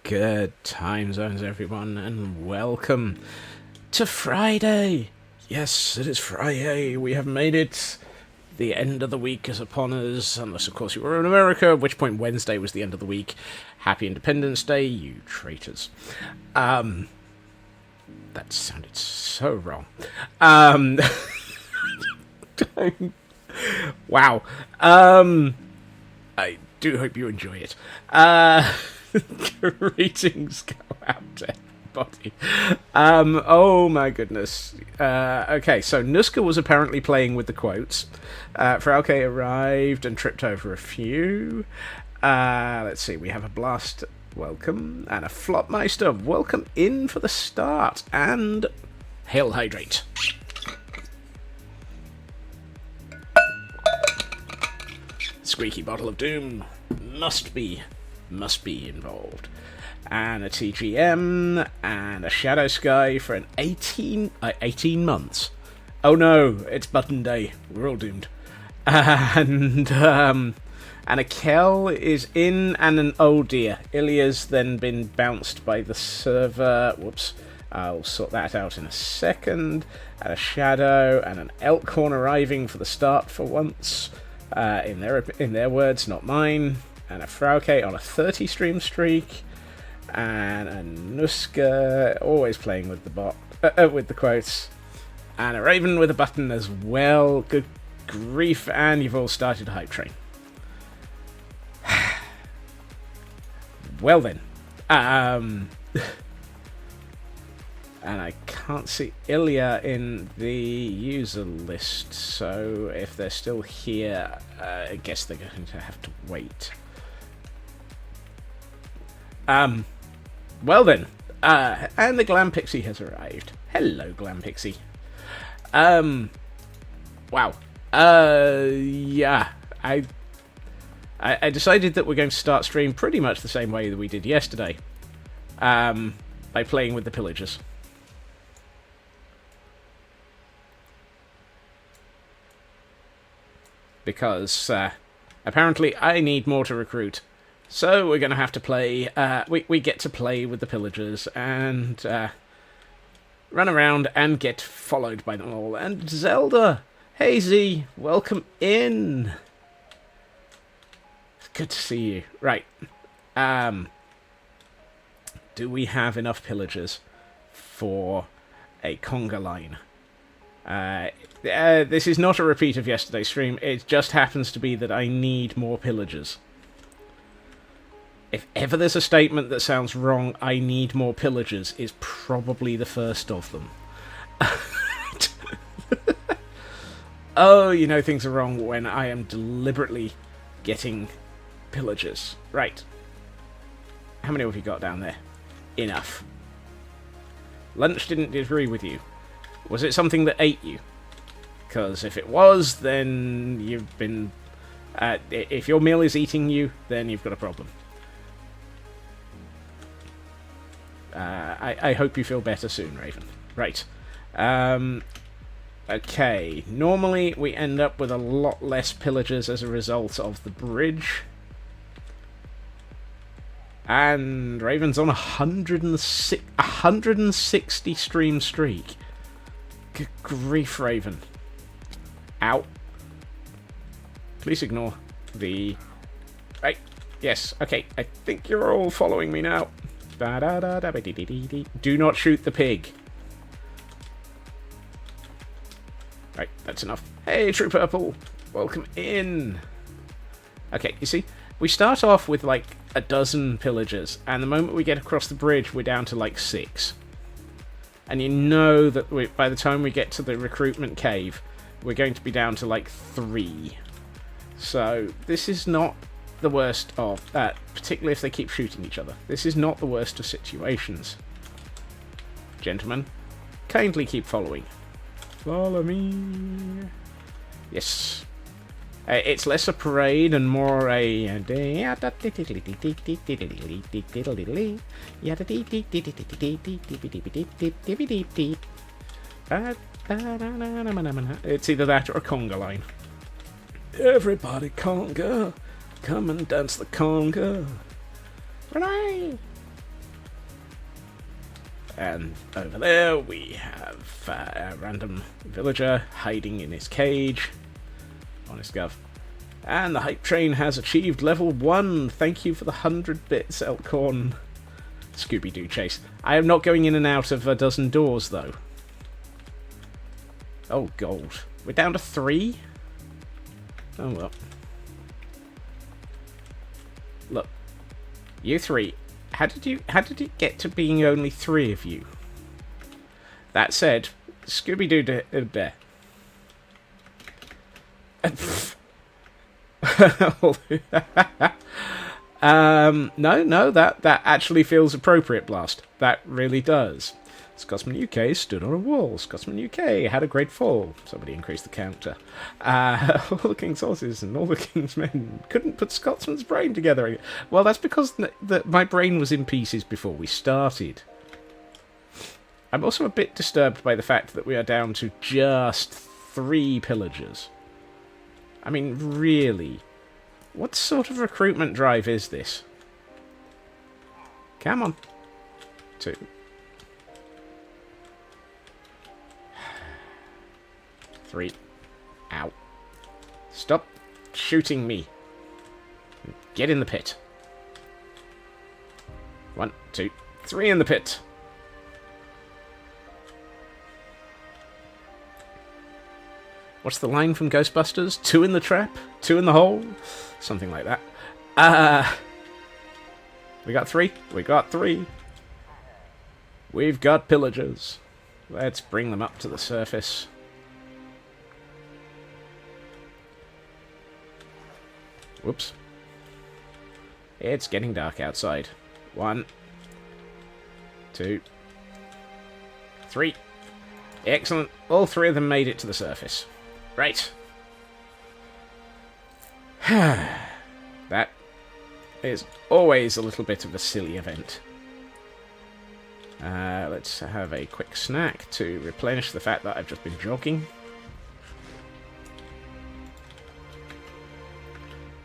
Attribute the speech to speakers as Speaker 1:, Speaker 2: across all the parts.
Speaker 1: Good time zones, everyone, and welcome to Friday. Yes, it is Friday. We have made it. The end of the week is upon us, unless, of course, you were in America, at which point Wednesday was the end of the week. Happy Independence Day, you traitors. That sounded so wrong. Wow. I do hope you enjoy it. Greetings go out to everybody. Oh my goodness. Okay, so Nuska was apparently playing with the quotes. Frauke arrived and tripped over a few. Let's see, we have a Blast, welcome, and a Flopmeister, welcome in for the start, and Hail Hydrate. Squeaky Bottle of Doom must be involved. And a TGM, and a Shadow Sky for an 18 months. Oh no, it's Button Day. We're all doomed. And a Kel is in, and an oh dear. Ilya's then been bounced by the server. Whoops. I'll sort that out in a second. And a Shadow, and an Elkhorn arriving for the start for once. In their words, not mine. And a Frauke on a 30 stream streak. And a Nuska, always playing with with the quotes. And a Raven with a button as well. Good grief, and you've all started a hype train. Well then. And I can't see Ilya in the user list, so if they're still here, I guess they're going to have to wait. Well then, and the Glam Pixie has arrived. Hello, Glam Pixie. Wow. Yeah, I decided that we're going to start stream pretty much the same way that we did yesterday. By playing with the pillagers. Because, apparently I need more to recruit. So we're going to have to play, we get to play with the pillagers and run around and get followed by them all. And Zelda, Hazy, welcome in. It's good to see you. Right. Do we have enough pillagers for a conga line? This is not a repeat of yesterday's stream. It just happens to be that I need more pillagers. If ever there's a statement that sounds wrong, I need more pillagers, is probably the first of them. Oh, you know things are wrong when I am deliberately getting pillagers. Right. How many have you got down there? Enough. Lunch didn't agree with you. Was it something that ate you? Because if it was, then you've been... if your meal is eating you, then you've got a problem. I hope you feel better soon, Raven. Right. Okay. Normally, we end up with a lot less pillagers as a result of the bridge. And Raven's on 160 stream streak. Good grief, Raven. Ow. Please ignore the... Right. Yes. Okay. I think you're all following me now. Do not shoot the pig. Right. That's enough. Hey, True Purple. Welcome in. Okay. You see, we start off with like a dozen pillagers, and the moment we get across the bridge, we're down to like 6. And you know that by the time we get to the recruitment cave, we're going to be down to like 3. So this is not the worst of, particularly if they keep shooting each other. This is not the worst of situations. Gentlemen, kindly keep following. Follow me. Yes. It's less a parade and more a... It's either that or a conga line. Everybody conga. Come and dance the conga. Right. And over there we have a random villager hiding in his cage. Honest Gov. And the hype train has achieved level 1. Thank you for the 100 bits, Elkhorn. Scooby-Doo chase. I am not going in and out of a dozen doors, though. Oh, gold. We're down to 3? Oh, well. Look. You 3. How did it get to being only 3 of you? That said, Scooby-Doo bear. No, that actually feels appropriate, Blast. That really does. Scotsman UK stood on a wall. Scotsman UK had a great fall. Somebody increased the counter. All the king's horses and all the king's men couldn't put Scotsman's brain together. Well, that's because my brain was in pieces before we started. I'm also a bit disturbed by the fact that we are down to just 3 pillagers. I mean, really? What sort of recruitment drive is this? Come on. 2. 3. Ow. Stop shooting me. Get in the pit. 1, 2, 3 in the pit. What's the line from Ghostbusters? 2 in the trap? 2 in the hole? Something like that. We got 3? We got 3. We've got pillagers. Let's bring them up to the surface. Whoops. It's getting dark outside. 1, 2, 3. Excellent. All 3 of them made it to the surface. Right. That is always a little bit of a silly event. Let's have a quick snack to replenish the fact that I've just been jogging.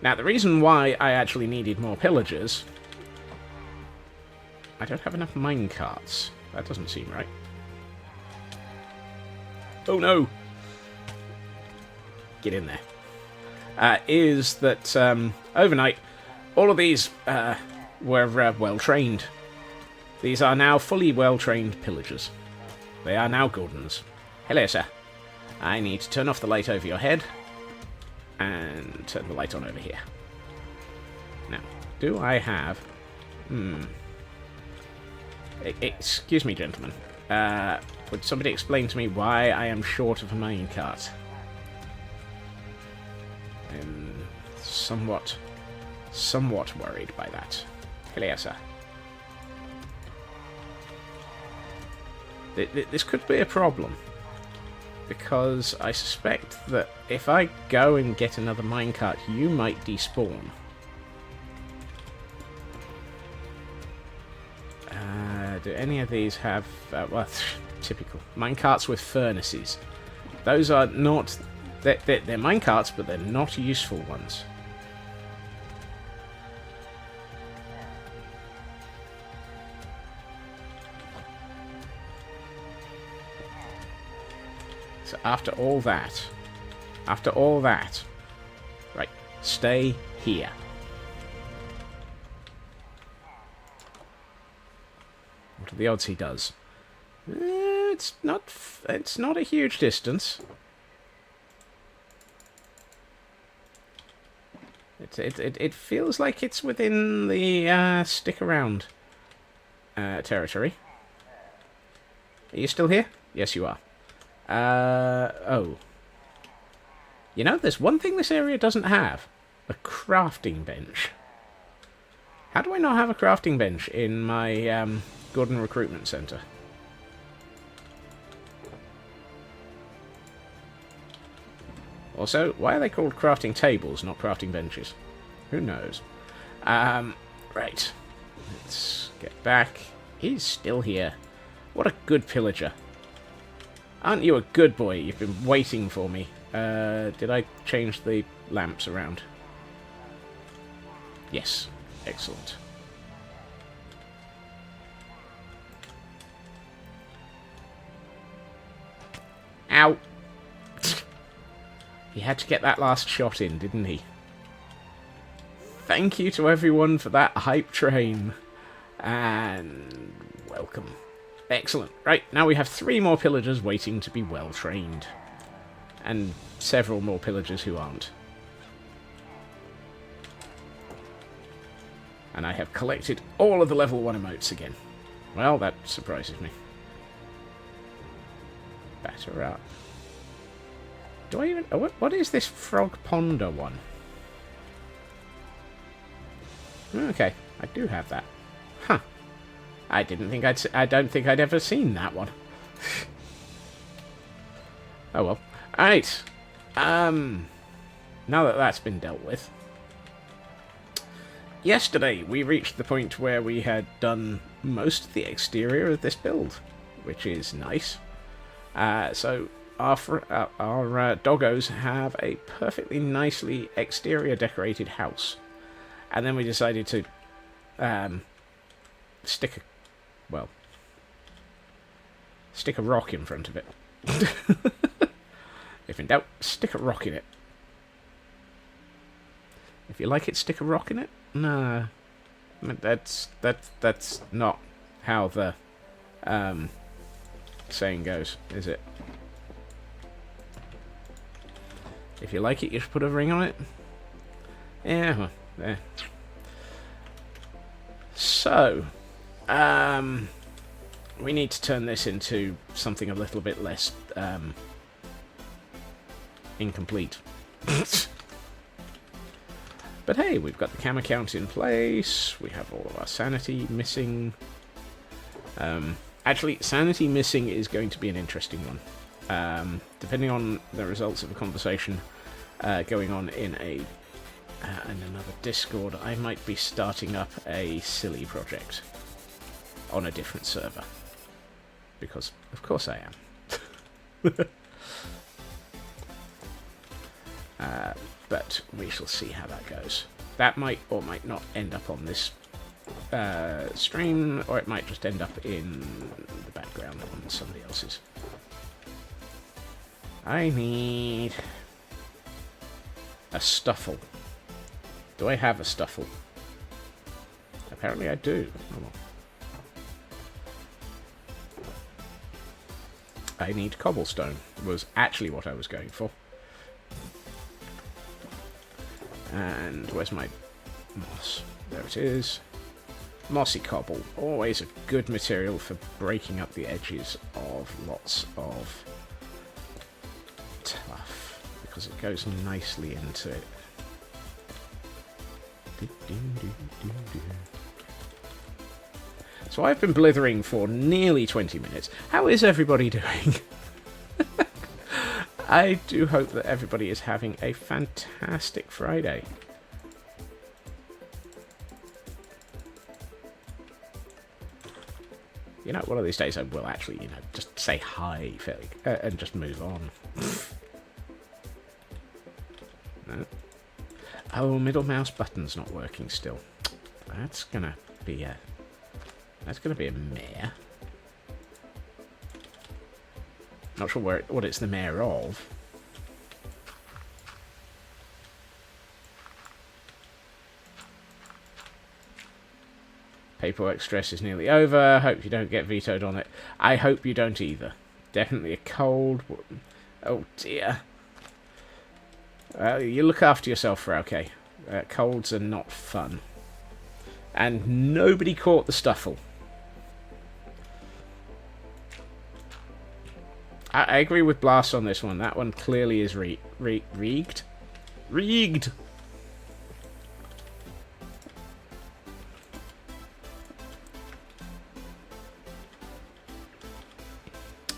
Speaker 1: Now, the reason why I actually needed more pillagers... I don't have enough minecarts. That doesn't seem right. Oh, no! Get in there. Is that overnight, all of these were well-trained. These are now fully well-trained pillagers. They are now Gordons. Hello, sir. I need to turn off the light over your head. And turn the light on over here. Now, do I have... Excuse me, gentlemen. Would somebody explain to me why I am short of a minecart? I'm somewhat worried by that. Hello, sir. This could be a problem. Because I suspect that if I go and get another minecart, you might despawn. Do any of these have... well, typical. Minecarts with furnaces. Those are not... They're minecarts, but they're not useful ones. So after all that, right, stay here. What are the odds he does? It's not a huge distance. It feels like it's within the stick around territory. Are you still here? Yes, you are. Oh. You know, there's one thing this area doesn't have. A crafting bench. How do I not have a crafting bench in my Gordon Recruitment Centre? Also, why are they called crafting tables, not crafting benches? Who knows? Right. Let's get back. He's still here. What a good pillager. Aren't you a good boy? You've been waiting for me. Did I change the lamps around? Yes. Excellent. Ow! He had to get that last shot in, didn't he? Thank you to everyone for that hype train. And welcome. Excellent. Right, now we have 3 more pillagers waiting to be well trained. And several more pillagers who aren't. And I have collected all of the level 1 emotes again. Well, that surprises me. Batter up. Do I even... Oh, what is this Frog Ponder one? Okay, I do have that. Huh. I don't think I'd ever seen that one. Oh well. Alright. Now that that's been dealt with. Yesterday, we reached the point where we had done most of the exterior of this build, which is nice. So our doggos have a perfectly nicely exterior decorated house. And then we decided to stick a rock in front of it. If in doubt, stick a rock in it. If you like it, stick a rock in it? No. That's not how the saying goes, is it? If you like it, you should put a ring on it? Yeah, well, there. So, we need to turn this into something a little bit less incomplete. But hey, we've got the cam account in place. We have all of our sanity missing. Actually, sanity missing is going to be an interesting one. Depending on the results of a conversation going on in another Discord, I might be starting up a silly project on a different server. Because, of course I am. But we shall see how that goes. That might or might not end up on this stream, or it might just end up in the background on somebody else's. I need a stuffle. Do I have a stuffle? Apparently I do. Oh, well. I need cobblestone, was actually what I was going for. And where's my moss? There it is. Mossy cobble. Always a good material for breaking up the edges of lots of tuff, because it goes nicely into it. So I've been blithering for nearly 20 minutes. How is everybody doing? I do hope that everybody is having a fantastic Friday. You know, one of these days I will actually, just say hi and just move on. No. Oh, middle mouse button's not working still. That's gonna be a mare. Not sure what it's the mayor of. Paperwork stress is nearly over. Hope you don't get vetoed on it. I hope you don't either. Definitely a cold. Oh dear. You look after yourself, okay. Colds are not fun. And nobody caught the stuffle. I agree with Blast on this one. That one clearly is rigged. Rigged!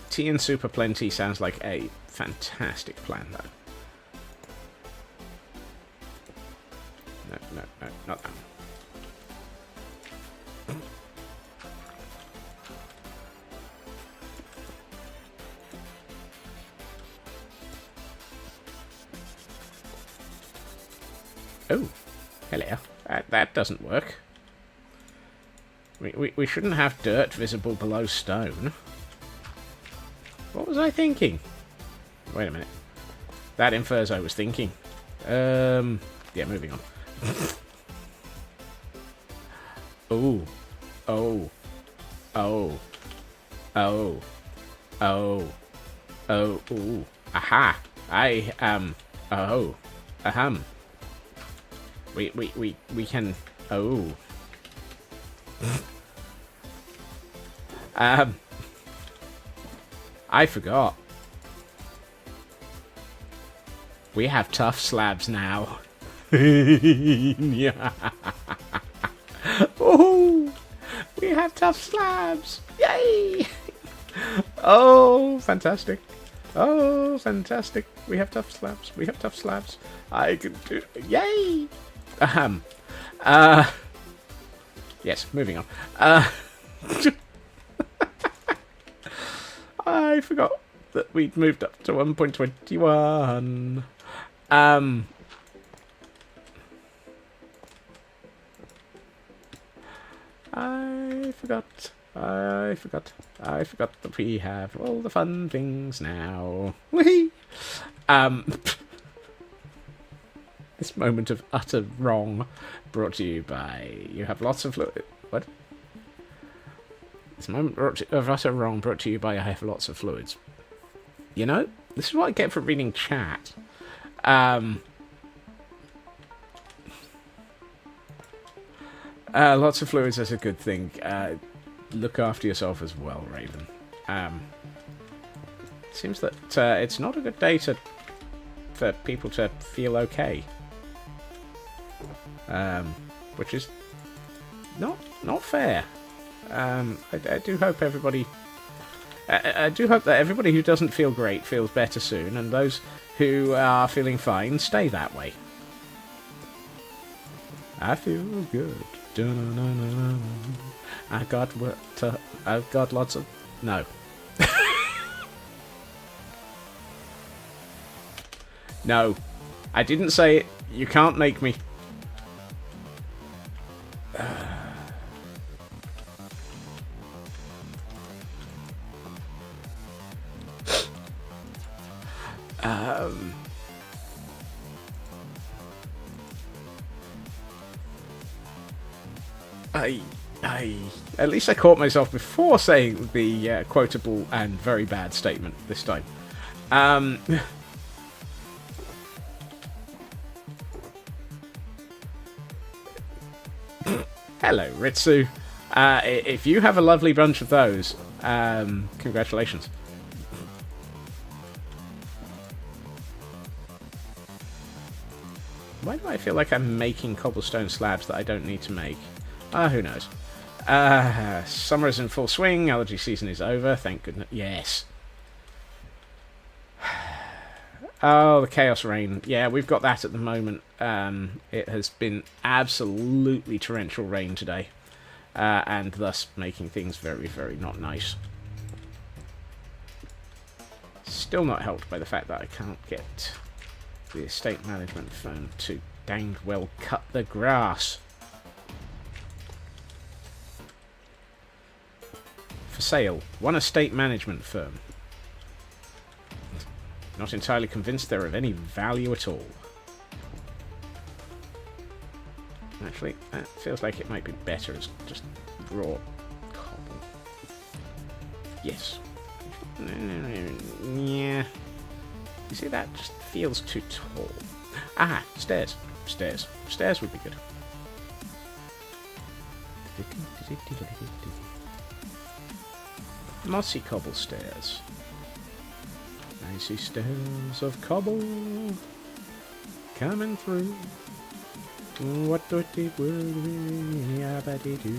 Speaker 1: Tea and Super Plenty sounds like a fantastic plan, though. No, not that one. Oh, hello. That doesn't work. We shouldn't have dirt visible below stone. What was I thinking? Wait a minute. That infers I was thinking. Yeah, moving on. Oh. Oh. Oh. Oh. Oh. Oh. Ooh. Aha. I am. Oh. Ahem. We can. Oh. I forgot. We have tough slabs now. Yeah. Oh, we have tough slabs. Yay! Oh, fantastic. Oh, fantastic. We have tough slabs. We have tough slabs. I can do. Yay! Yes, moving on. I forgot that we'd moved up to 1.21. I forgot that we have all the fun things now. Whee! This moment of utter wrong brought to you by... You have lots of... What? This moment of utter wrong brought to you by I have lots of fluids. You know, this is what I get for reading chat. Lots of fluids is a good thing. Look after yourself as well, Raven. Seems that it's not a good day for people to feel okay. Which is not fair. I do hope everybody... I do hope that everybody who doesn't feel great feels better soon, and those who are feeling fine stay that way. I feel good. I've got lots of... No. No. I didn't say it. You can't make me. At least I caught myself before saying the quotable and very bad statement this time. Hello, Ritsu. If you have a lovely bunch of those, congratulations. Why do I feel like I'm making cobblestone slabs that I don't need to make? Who knows. Summer is in full swing. Allergy season is over. Thank goodness. Yes. Oh, the Chaos Rain. Yeah, we've got that at the moment. It has been absolutely torrential rain today. And thus making things very, very not nice. Still not helped by the fact that I can't get the estate management firm to dang well cut the grass. For sale, one estate management firm. Not entirely convinced they're of any value at all. Actually, that feels like it might be better as just raw cobble. Yes. Yeah. You see, that just feels too tall. Ah, stairs. Stairs. Stairs would be good. Mossy cobble stairs. I see stairs of cobble coming through. What do it would be do?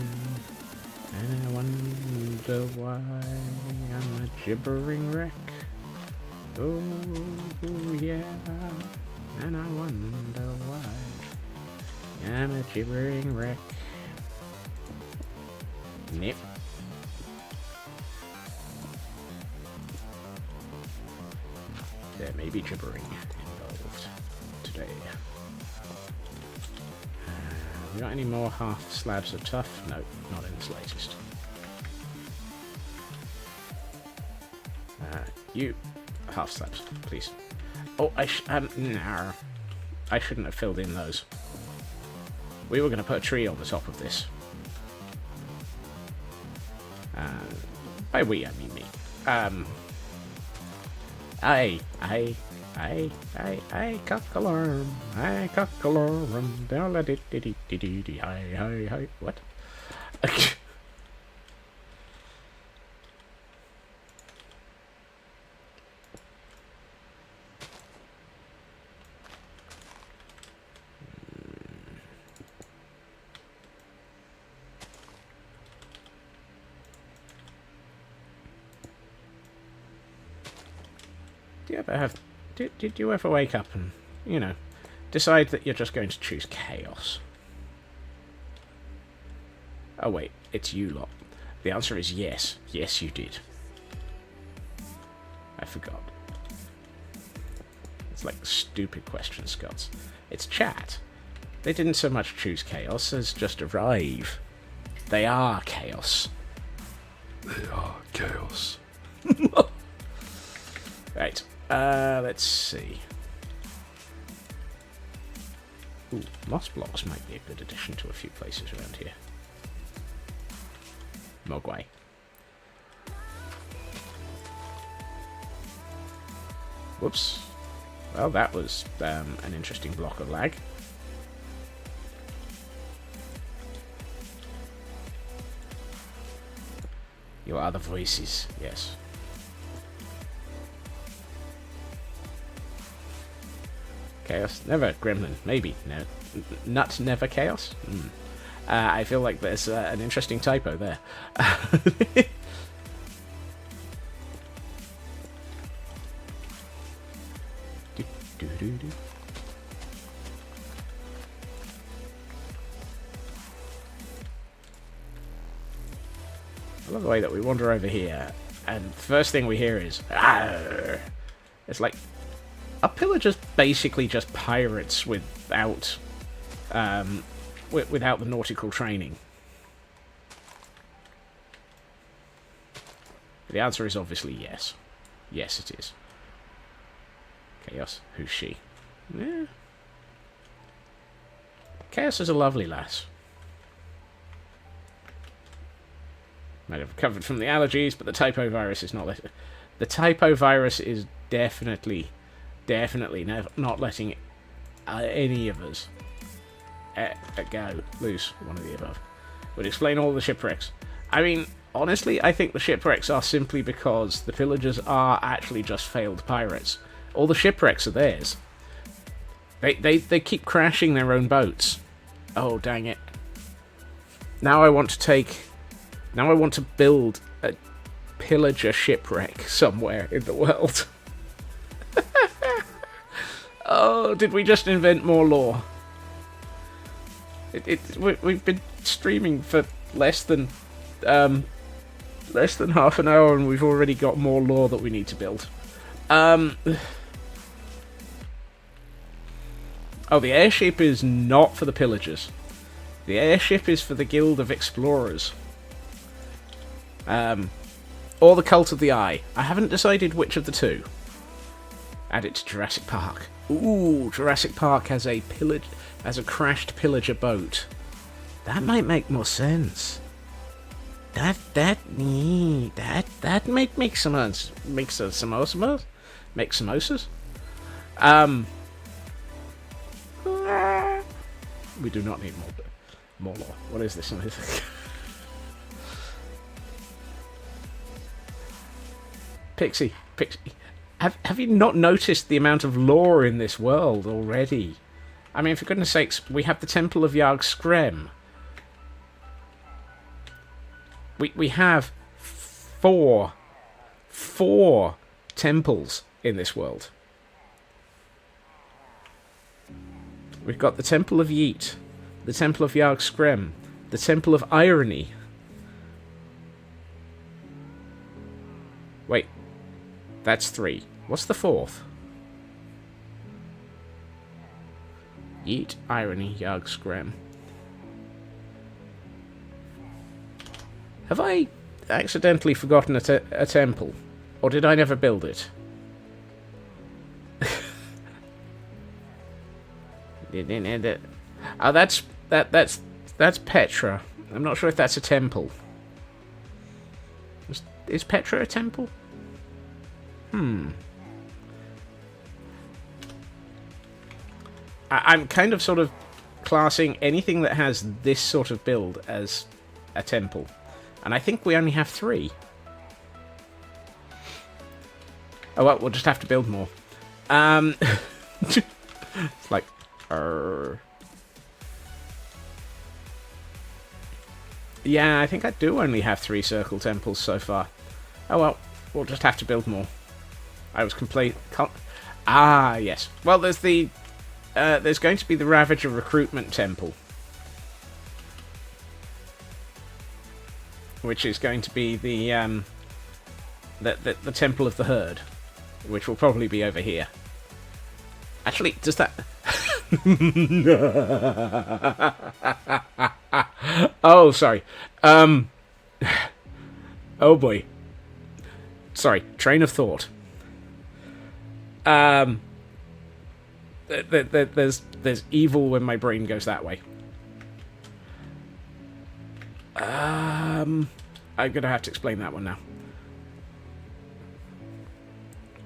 Speaker 1: And I wonder why I'm a gibbering wreck. Oh yeah, and I wonder why I'm a gibbering wreck. Nip. There may be gibbering involved today. We got any more half slabs of tough? No, not in the slightest. You half slabs, please. Oh, no. I shouldn't have filled in those. We were going to put a tree on the top of this. By we, I mean me. I cock alarm, down la di di di di di di, hi. What? Did you ever wake up and, you know, decide that you're just going to choose chaos? Oh wait, it's you lot. The answer is yes. Yes, you did. I forgot. It's like stupid question, Scots. It's chat. They didn't so much choose chaos as just arrive. They are chaos.
Speaker 2: They are chaos.
Speaker 1: Right. Let's see. Ooh, moss blocks might be a good addition to a few places around here. Mogwai. Whoops. Well, that was an interesting block of lag. Your other voices, yes. Chaos? Never gremlin. Maybe. No. Nut never chaos? I feel like there's an interesting typo there. I love the way that we wander over here, and the first thing we hear is, "Arr!" It's like, are pillagers basically just pirates without without the nautical training? The answer is obviously yes. Yes, it is. Chaos. Who's she? Yeah. Chaos is a lovely lass. Might have recovered from the allergies, but the typo virus is not. The typo virus is definitely not letting any of us go loose. One of the above would explain all the shipwrecks. I mean, honestly, I think the shipwrecks are simply because the pillagers are actually just failed pirates. All the shipwrecks are theirs. They keep crashing their own boats. Oh, dang it. Now I want to build a pillager shipwreck somewhere in the world. Oh, did we just invent more lore? We've been streaming for less than half an hour, and we've already got more lore that we need to build. Oh, the airship is not for the pillagers. The airship is for the Guild of Explorers. Or the Cult of the Eye. I haven't decided which of the two. Add it to Jurassic Park. Ooh, Jurassic Park has a crashed pillager boat. That might make more sense. That might make some samosas. Make samosas. We do not need more lore. What is this? Pixie. Have you not noticed the amount of lore in this world already? I mean, for goodness sakes, we have the Temple of Yarg-Skrem. We have four temples in this world. We've got the Temple of Yeet, the Temple of Yarg-Skrem, the Temple of Irony. Wait, that's 3. What's the 4th? Yeet, Irony, Yarg-Skrem. Have I accidentally forgotten a temple? Or did I never build it? Oh, that's Petra. I'm not sure if that's a temple. Is Petra a temple? I'm kind of sort of classing anything that has this sort of build as a temple. And I think we only have 3. Oh, well, we'll just have to build more. It's like... Yeah, I think I do only have 3 circle temples so far. Oh, well, we'll just have to build more. I was complete... Ah, yes. Well, there's the... there's going to be the Ravager Recruitment Temple. Which is going to be the Temple of the Herd. Which will probably be over here. Actually, does that... Oh, sorry. Oh boy. Sorry, train of thought. There's evil when my brain goes that way. I'm gonna have to explain that one now.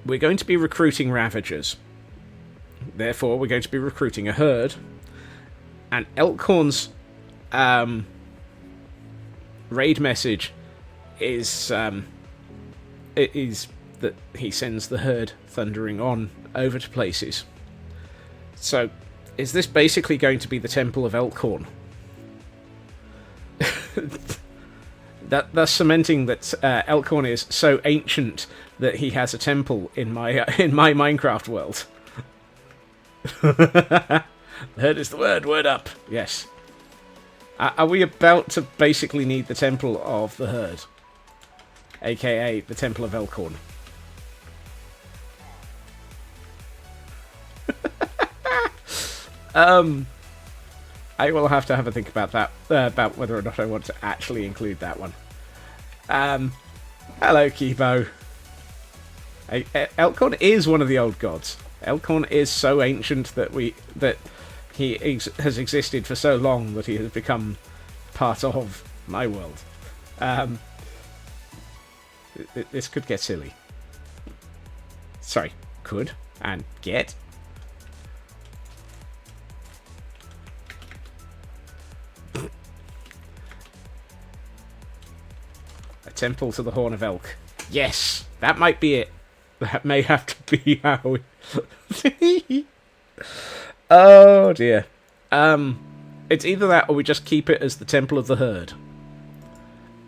Speaker 1: We're going to be recruiting Ravagers. Therefore, we're going to be recruiting a herd. And Elkhorn's raid message is that he sends the herd thundering on over to places. So, is this basically going to be the Temple of Elkhorn? Thus cementing that Elkhorn is so ancient that he has a temple in my Minecraft world. The herd is the word. Word up. Yes. Are we about to basically need the Temple of the Herd? AKA the Temple of Elkhorn. I will have to have a think about that, about whether or not I want to actually include that one. Hello, Kibo. Elkhorn is one of the old gods. Elkhorn is so ancient that he has existed for so long that he has become part of my world. This could get silly. Sorry, could and get. A temple to the Horn of Elk. Yes, that might be it. That may have to be how we... Oh dear. It's either that or we just keep it as the Temple of the Herd.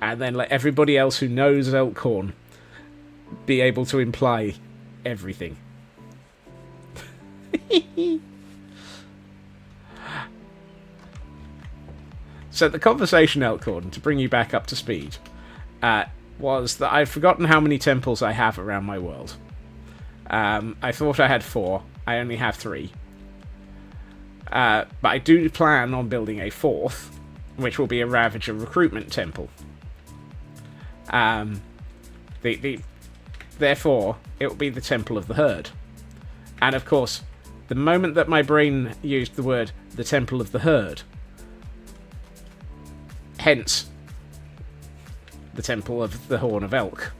Speaker 1: And then let everybody else who knows Elkhorn be able to imply everything. So the conversation, Elkhorn, to bring you back up to speed, was that I've forgotten how many temples I have around my world. I thought I had 4. I only have 3. But I do plan on building a 4th, which will be a Ravager Recruitment Temple. Therefore, it will be the Temple of the Herd. And of course, the moment that my brain used the word the Temple of the Herd, hence the Temple of the Horn of Elk.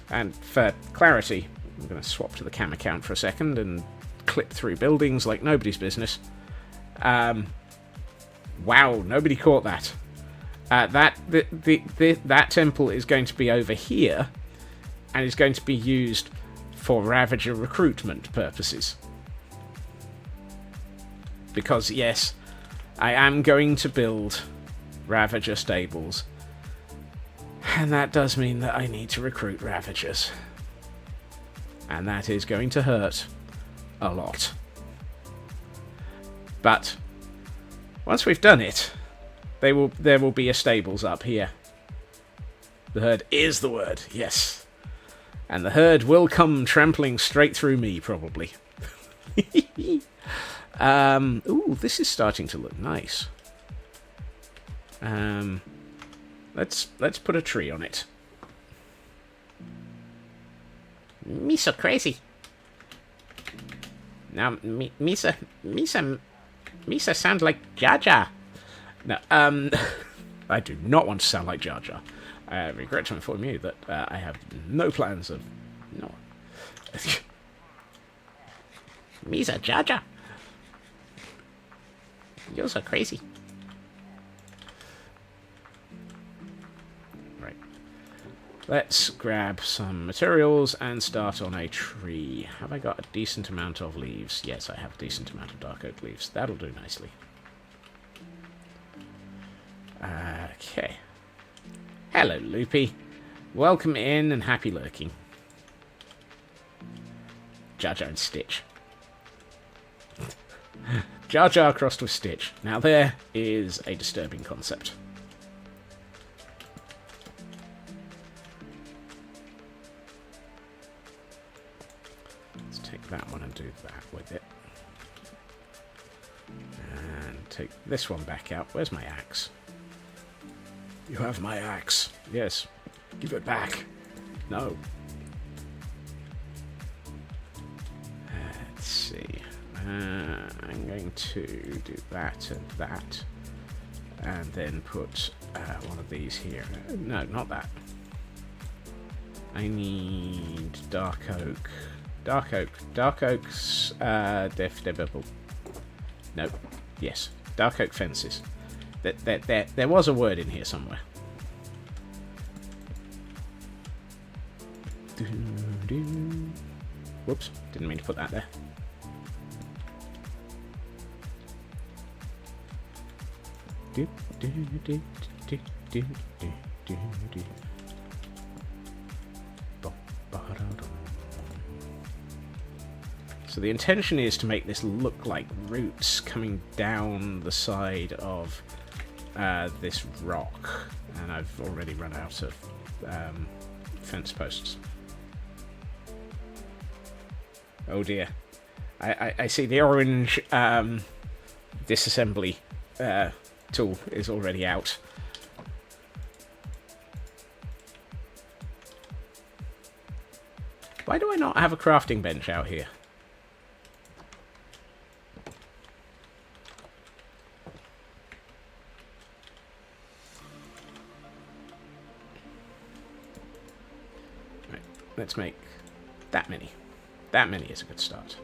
Speaker 1: And for clarity, I'm going to swap to the cam account for a second and clip through buildings like nobody's business. Wow, nobody caught that. That temple is going to be over here, and is going to be used for Ravager recruitment purposes. Because yes, I am going to build Ravager stables, and that does mean that I need to recruit Ravagers, and that is going to hurt a lot. But once we've done it, there will be a stables up here. The herd is the word, yes. And the herd will come trampling straight through me, probably. Ooh, this is starting to look nice. Let's put a tree on it. Me so crazy. Now, Misa sounds like Jar Jar. No, I do not want to sound like Jar Jar. I regret to inform you that I have no plans of... No. Misa, Jar Jar. You're so crazy. Right. Let's grab some materials and start on a tree. Have I got a decent amount of leaves? Yes, I have a decent amount of dark oak leaves. That'll do nicely. Okay. Hello, Loopy. Welcome in and happy lurking. Jar Jar and Stitch. Jar Jar crossed with Stitch. Now there is a disturbing concept. Let's take that one and do that with it. And take this one back out. Where's my axe? You have my axe. Yes. Give it back. No. Let's see. I'm going to do that and that. And then put one of these here. No, not that. I need dark oak. Dark oak. Dark oak's definable. No. Yes. Dark oak fences. There was a word in here somewhere. Whoops, didn't mean to put that there. So the intention is to make this look like roots coming down the side of this rock, and I've already run out of fence posts. Oh dear. I see the orange disassembly tool is already out. Why do I not have a crafting bench out here? Right, let's make that many. That many is a good start.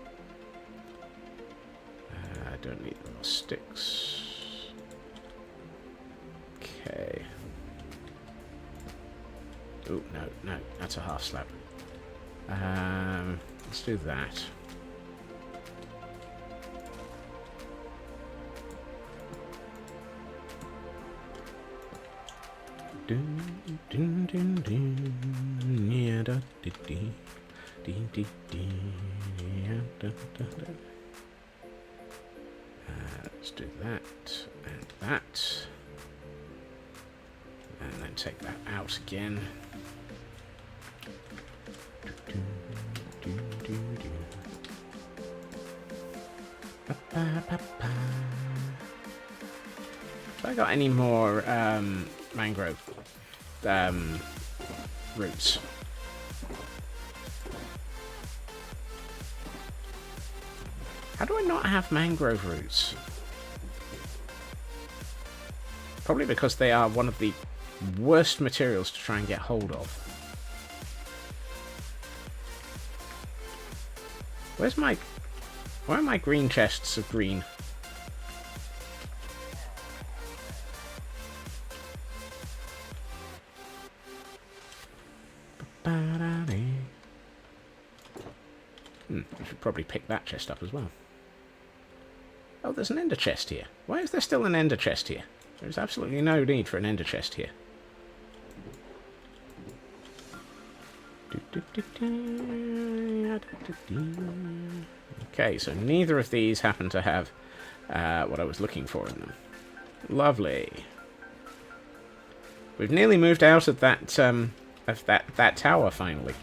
Speaker 1: I don't need more sticks. Okay. Oh, no, that's a half slab. Let's do that. Let's do that and that, and then take that out again. Have I got any more mangrove roots? How do I not have mangrove roots? Probably because they are one of the worst materials to try and get hold of. Where are my green chests of green? I should probably pick that chest up as well. Oh, there's an ender chest here. Why is there still an ender chest here? There's absolutely no need for an ender chest here. Okay, so neither of these happen to have what I was looking for in them. Lovely. We've nearly moved out of that tower finally.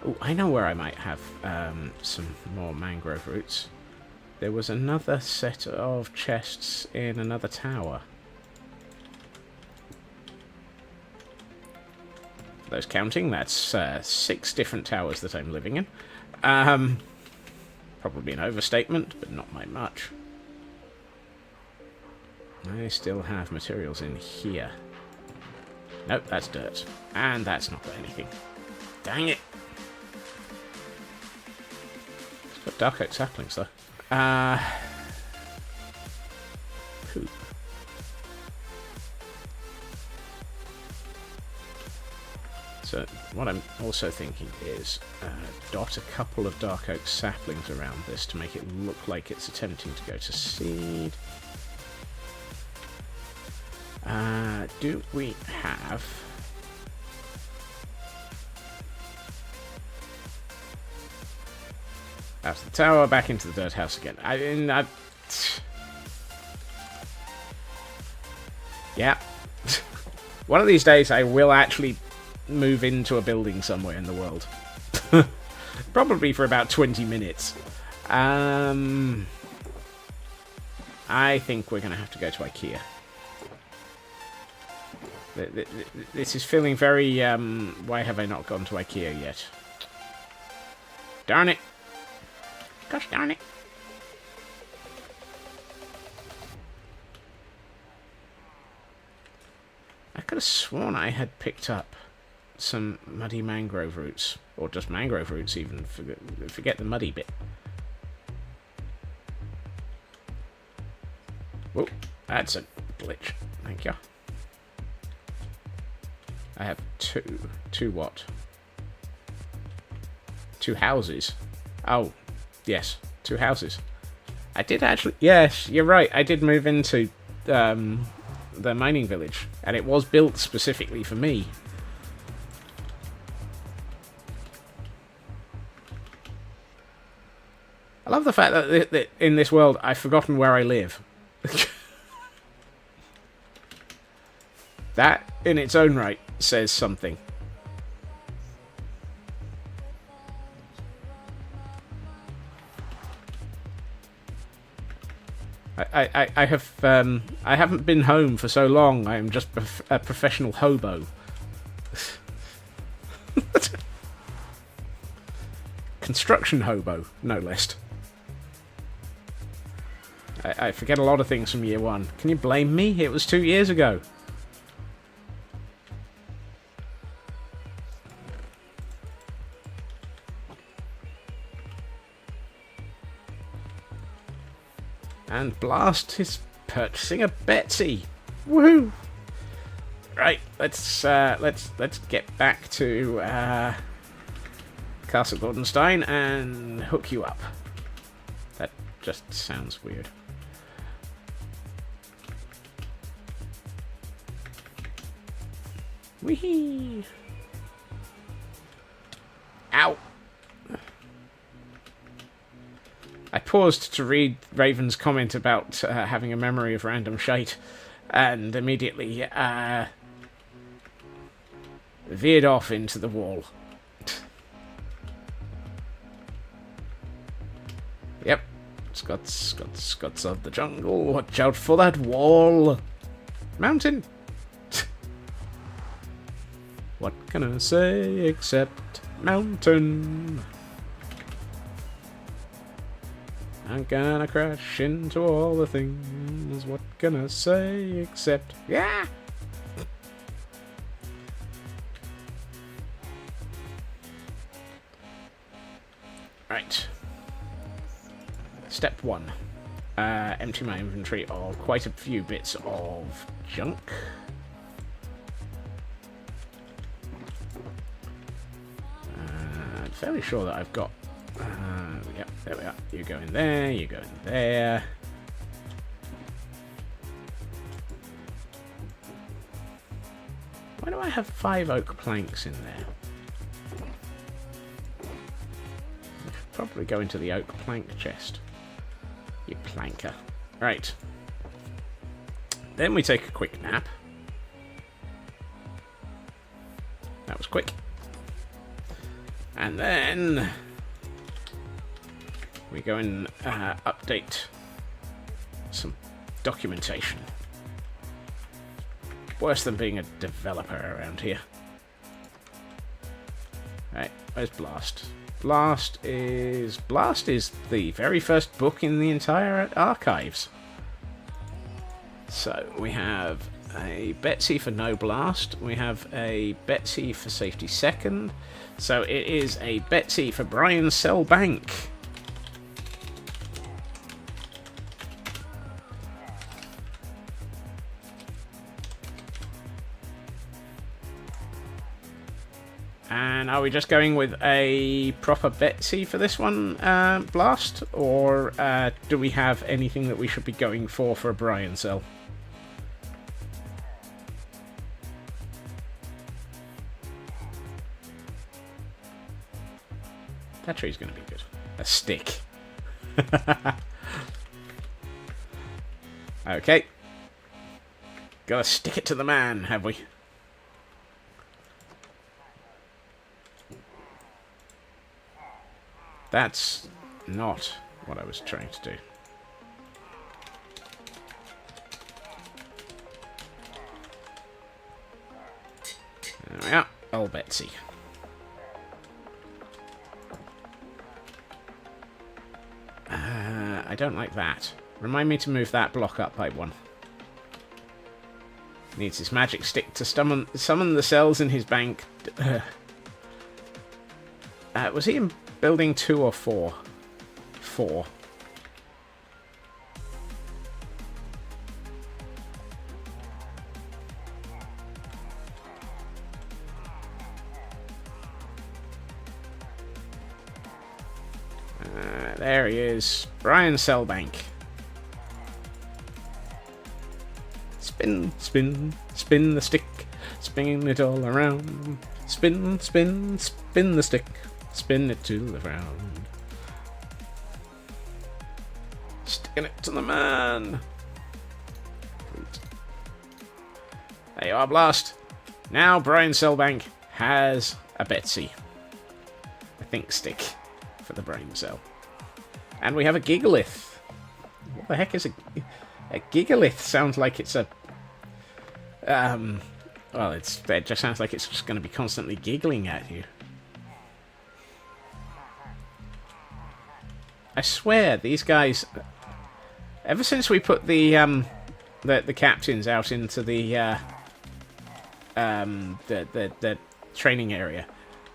Speaker 1: Oh, I know where I might have some more mangrove roots. There was another set of chests in another tower. For those counting, that's 6 different towers that I'm living in. Probably an overstatement, but not by much. I still have materials in here. Nope, that's dirt. And that's not got anything. Dang it! It's got dark oak saplings, though. Poop. So, what I'm also thinking is dot a couple of dark oak saplings around this to make it look like it's attempting to go to seed. Do we have... Out of the tower, back into the dirt house again. Yeah. One of these days I will actually move into a building somewhere in the world. Probably for about 20 minutes. I think we're going to have to go to IKEA. This is feeling very, why have I not gone to IKEA yet? Darn it. Gosh darn it. I could have sworn I had picked up some muddy mangrove roots. Or just mangrove roots even. Forget the muddy bit. Whoa, that's a glitch. Thank you. I have two. Two what? 2 houses. Oh, yes. 2 houses. I did actually... Yes, you're right. I did move into the mining village. And it was built specifically for me. I love the fact that in this world I've forgotten where I live. That, in its own right, says something. I haven't been home for so long. I am just a professional hobo. Construction hobo, no less. I forget a lot of things from year 1. Can you blame me? It was 2 years ago. And Blast is purchasing a Betsy. Woohoo! Right, let's get back to Castle Goldenstein and hook you up. That just sounds weird. Wee! Ow! I paused to read Raven's comment about having a memory of random shite, and immediately veered off into the wall. Yep, Scots of the jungle, watch out for that wall! Mountain! What can I say except mountain? I'm gonna crash into all the things. What can I say except... Yeah! Right. Step 1. Empty my inventory of quite a few bits of junk. I'm fairly sure that I've got... Yep, there we are. You go in there, you go in there. Why do I have 5 oak planks in there? I should probably go into the oak plank chest. You planker. Right. Then we take a quick nap. That was quick. And then... we go and update some documentation. Worse than being a developer around here. Right, where's Blast? Blast is the very first book in the entire archives. So we have a Betsy for no blast. We have a Betsy for safety second. So it is a Betsy for Brian Cell Bank. And are we just going with a proper Betsy for this one, Blast? Or do we have anything that we should be going for a Brian Cell? That tree's going to be good. A stick. Okay. Gotta stick it to the man, have we? That's not what I was trying to do. There we are. Old Betsy. I don't like that. Remind me to move that block up by one. Needs his magic stick to summon the cells in his bank. Was he in building 2 or 4? 4. There he is. Brian Cellbank. Spin, spin, spin the stick. Spin it all around. Spin, spin, spin the stick. Spin it to the ground. Sticking it to the man. There you are, Blast. Now Brian Cellbank has a Betsy. A think stick for the brain cell. And we have a Gigalith. What the heck is a Gigalith? Sounds like it's a... well, it just sounds like it's just going to be constantly giggling at you. I swear, these guys... Ever since we put the captains out into the training area,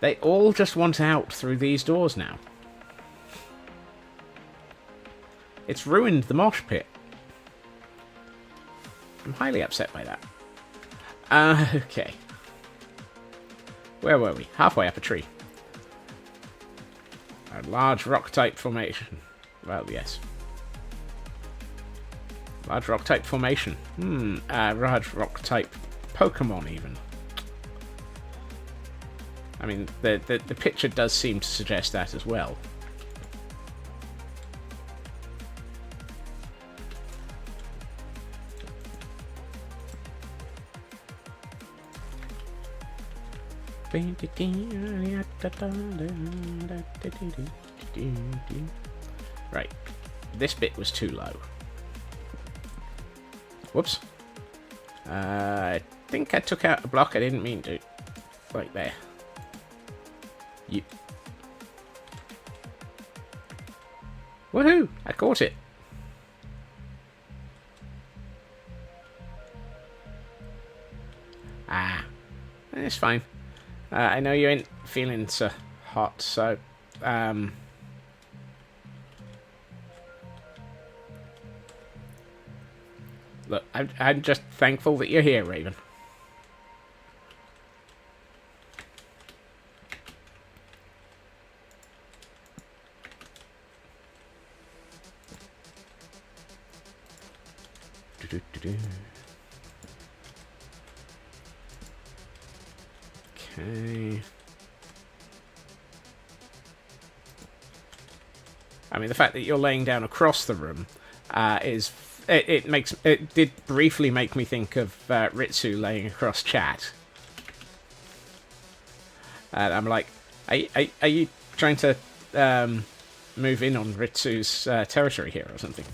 Speaker 1: they all just want out through these doors now. It's ruined the mosh pit. I'm highly upset by that. Okay. Where were we? Halfway up a tree. A large rock-type formation. Well, yes. Large rock-type formation. Large rock-type Pokemon, even. I mean, the picture does seem to suggest that as well. Right. This bit was too low. Whoops. I think I took out a block I didn't mean to. Right there. You. Woohoo! I caught it. It's fine. I know you ain't feeling so hot, so... Look, I'm just thankful that you're here, Raven. Okay. I mean, the fact that you're laying down across the room is... It did briefly make me think of Ritsu laying across chat. And I'm like, are you trying to move in on Ritsu's territory here or something?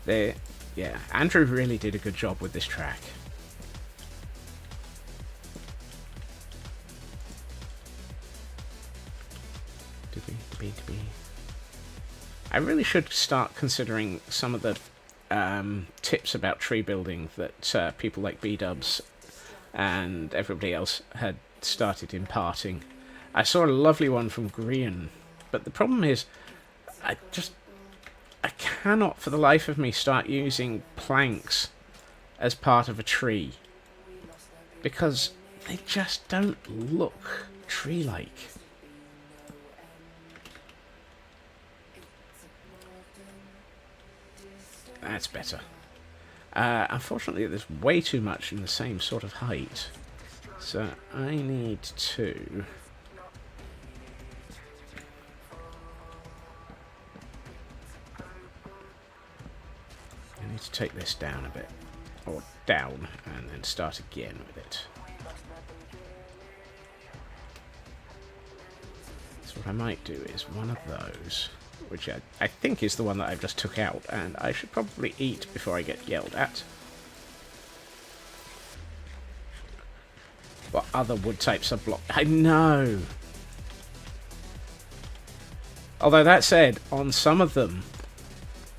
Speaker 1: Yeah, Andrew really did a good job with this track. I really should start considering some of the tips about tree building that people like B-dubs and everybody else had started imparting. I saw a lovely one from Grian, but the problem is I cannot for the life of me start using planks as part of a tree because they just don't look tree-like. That's better. Unfortunately, there's way too much in the same sort of height. So I need to... I need to take this down a bit. Or down, and then start again with it. So what I might do is one of those, which I think is the one that I've just took out, and I should probably eat before I get yelled at. What other wood types are blocked? I know! Although that said, on some of them,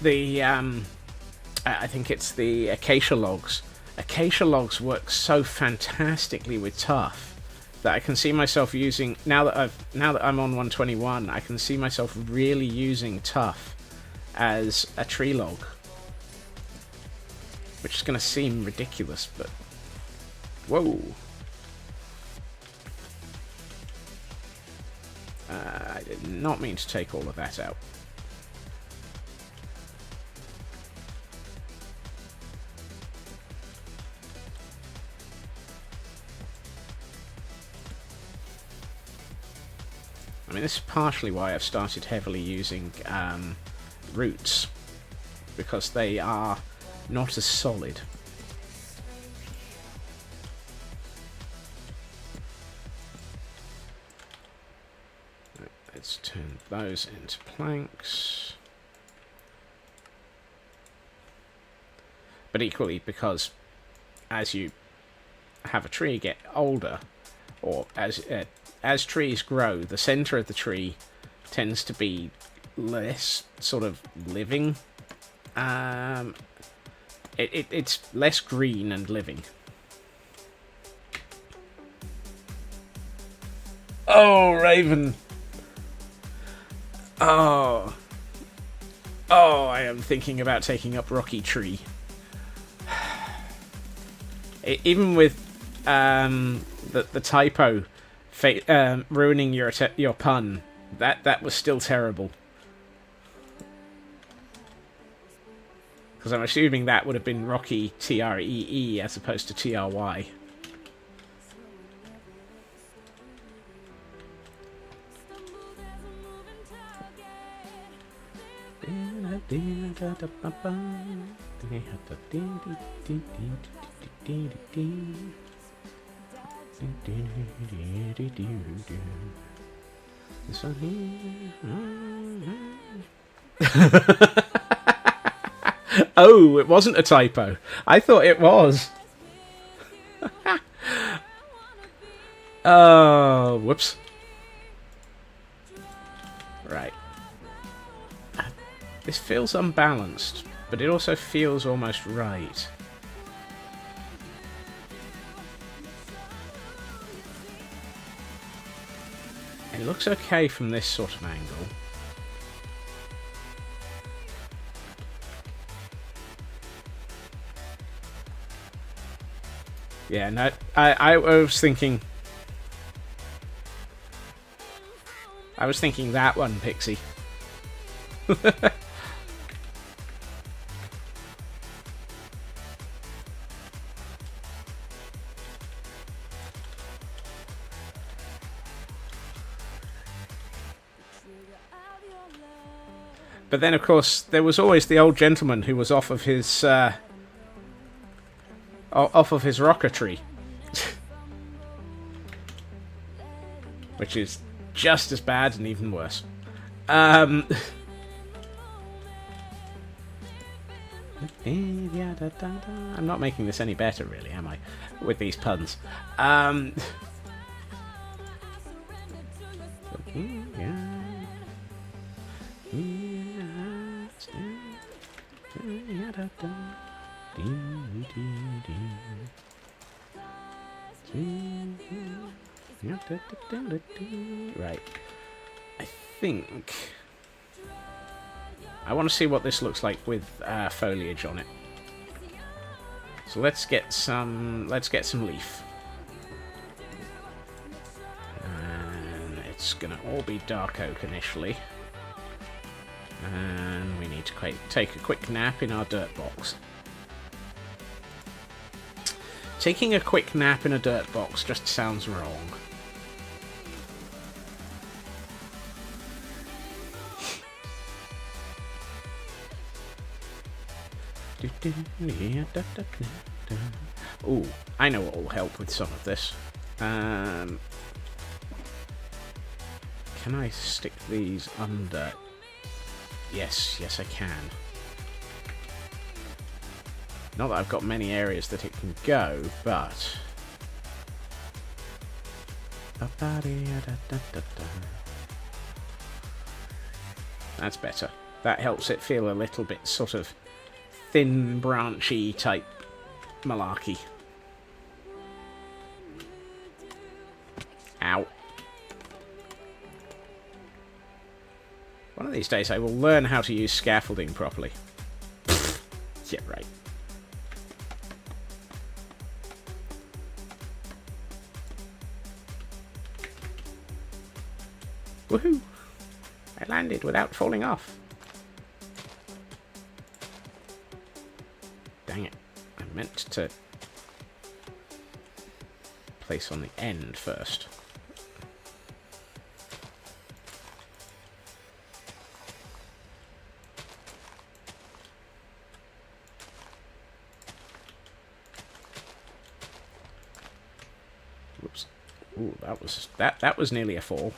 Speaker 1: the, I think it's the acacia logs. Acacia logs work so fantastically with tough that I can see myself using, now that I'm on 121, I can see myself really using tough as a tree log, which is going to seem ridiculous, but whoa. I did not mean to take all of that out. I mean, this is partially why I've started heavily using roots, because they are not as solid. Let's turn those into planks. But equally, because as you have a tree get older, or as trees grow, the center of the tree tends to be less sort of living. It's less green and living. Oh, Raven! Oh, I am thinking about taking up Rocky Tree. Even with the typo ruining your pun, that was still terrible. Because I'm assuming that would have been Rocky Tree as opposed to Try. This one here. Oh, it wasn't a typo. I thought it was. Oh, whoops. Right. This feels unbalanced, but it also feels almost right. It looks okay from this sort of angle. Yeah, no, I was thinking... I was thinking that one, Pixie. But then, of course, there was always the old gentleman who was off of his rocker tree, which is just as bad and even worse. I'm not making this any better, really, am I? With these puns. Right. I think I want to see what this looks like with foliage on it. So let's get some leaf. And it's gonna all be dark oak initially. And we need to take a quick nap in our dirt box. Taking a quick nap in a dirt box just sounds wrong. Ooh, I know what will help with some of this. Can I stick these under? Yes, I can. Not that I've got many areas that it can go, but... That's better. That helps it feel a little bit sort of thin, branchy type malarkey. Ow. One of these days I will learn how to use scaffolding properly. Yeah, right. Woohoo! I landed without falling off. Dang it. I meant to place on the end first. Whoops. Ooh, that was nearly a fall.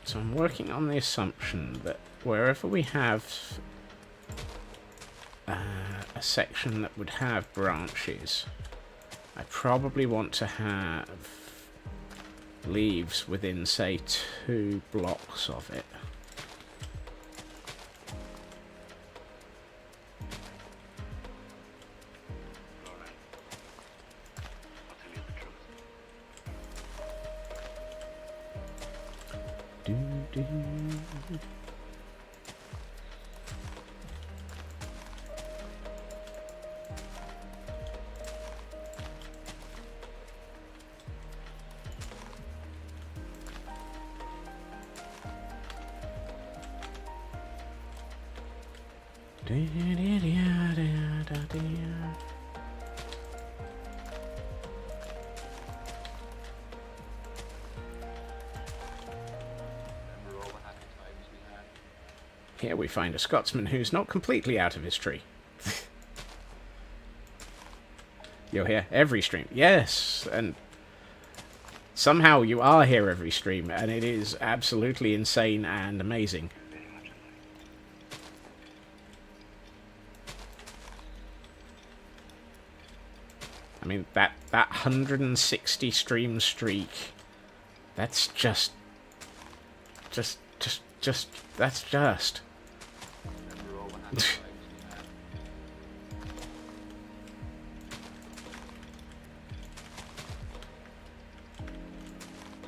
Speaker 1: So I'm working on the assumption that wherever we have a section that would have branches, I probably want to have leaves within, say, 2 blocks of it. Here we find a Scotsman who's not completely out of his tree. You're here every stream. Yes, and somehow you are here every stream, and it is absolutely insane and amazing. I mean, that 160 stream streak, that's just... that's just...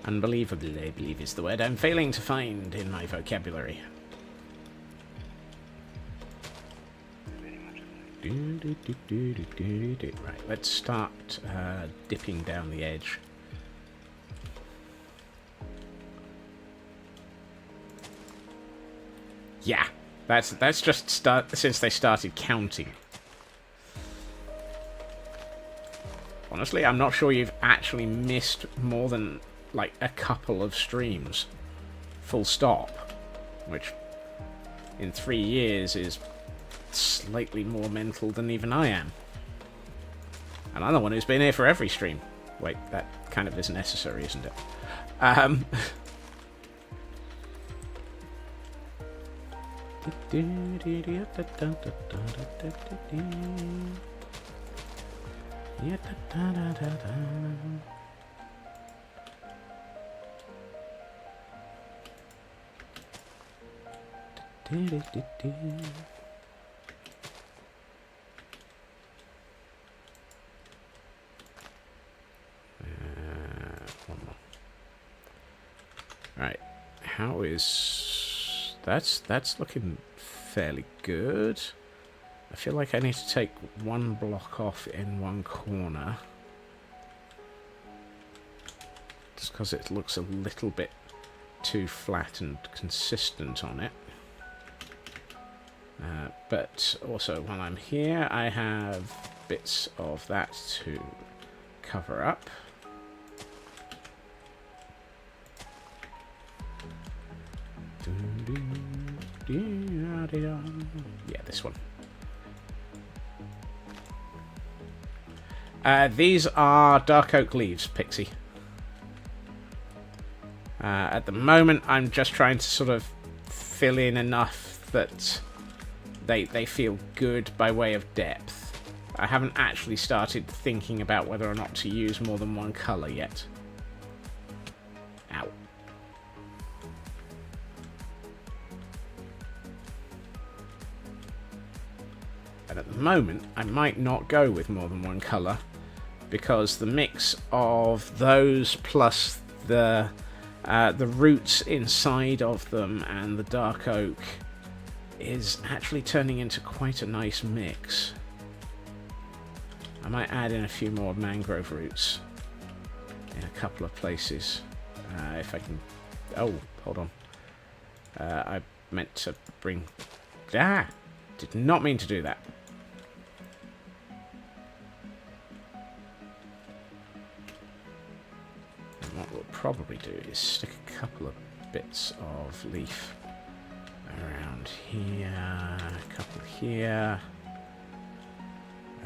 Speaker 1: Unbelievable, I believe is the word I'm failing to find in my vocabulary. Right, let's start dipping down the edge. Yeah, that's just since they started counting. Honestly, I'm not sure you've actually missed more than like a couple of streams, full stop, which in 3 years is slightly more mental than even I am. And I'm the one who's been here for every stream. Wait, kind of is necessary, isn't it? One more. Right, how is that's looking fairly good. I feel like I need to take one block off in one corner, just because it looks a little bit too flat and consistent on it. But also, while I'm here, I have bits of that to cover up. Yeah, this one. These are dark oak leaves, Pixie. At the moment, I'm just trying to sort of fill in enough that they feel good by way of depth. I haven't actually started thinking about whether or not to use more than one colour yet. Ow. And at the moment, I might not go with more than one colour, because the mix of those plus the roots inside of them and the dark oak is actually turning into quite a nice mix. I might add in a few more mangrove roots in a couple of places, if I can. Oh, hold on. I meant to bring. Did not mean to do that. And what we'll probably do is stick a couple of bits of leaf around here, a couple here,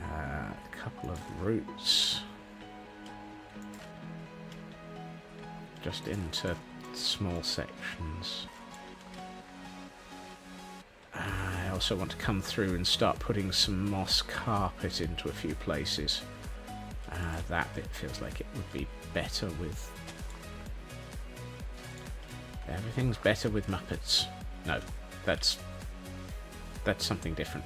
Speaker 1: a couple of roots just into small sections. I also want to come through and start putting some moss carpet into a few places. That bit feels like it would be better with... Everything's better with Muppets. No, that's something different.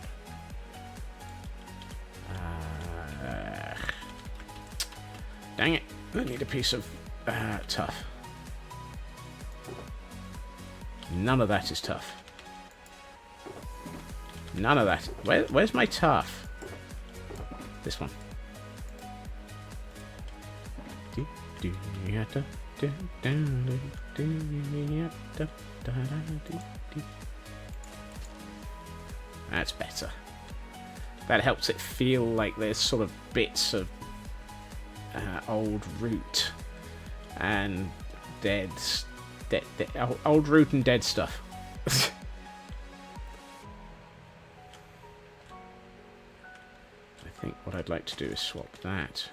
Speaker 1: Dang it! I need a piece of tough. None of that is tough. None of that. Where's my tough? This one. That's better. That helps it feel like there's sort of bits of old root and old root and dead stuff. I think what I'd like to do is swap that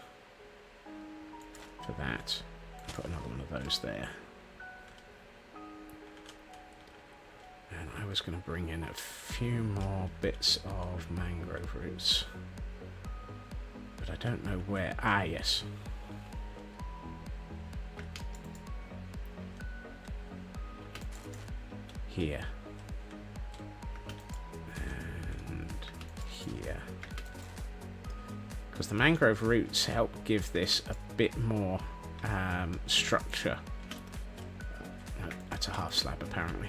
Speaker 1: for that. Put another one of those there. And I was going to bring in a few more bits of mangrove roots. But I don't know where. Ah, yes. Here. And here. Because the mangrove roots help give this a bit more structure. That's a half slab, apparently.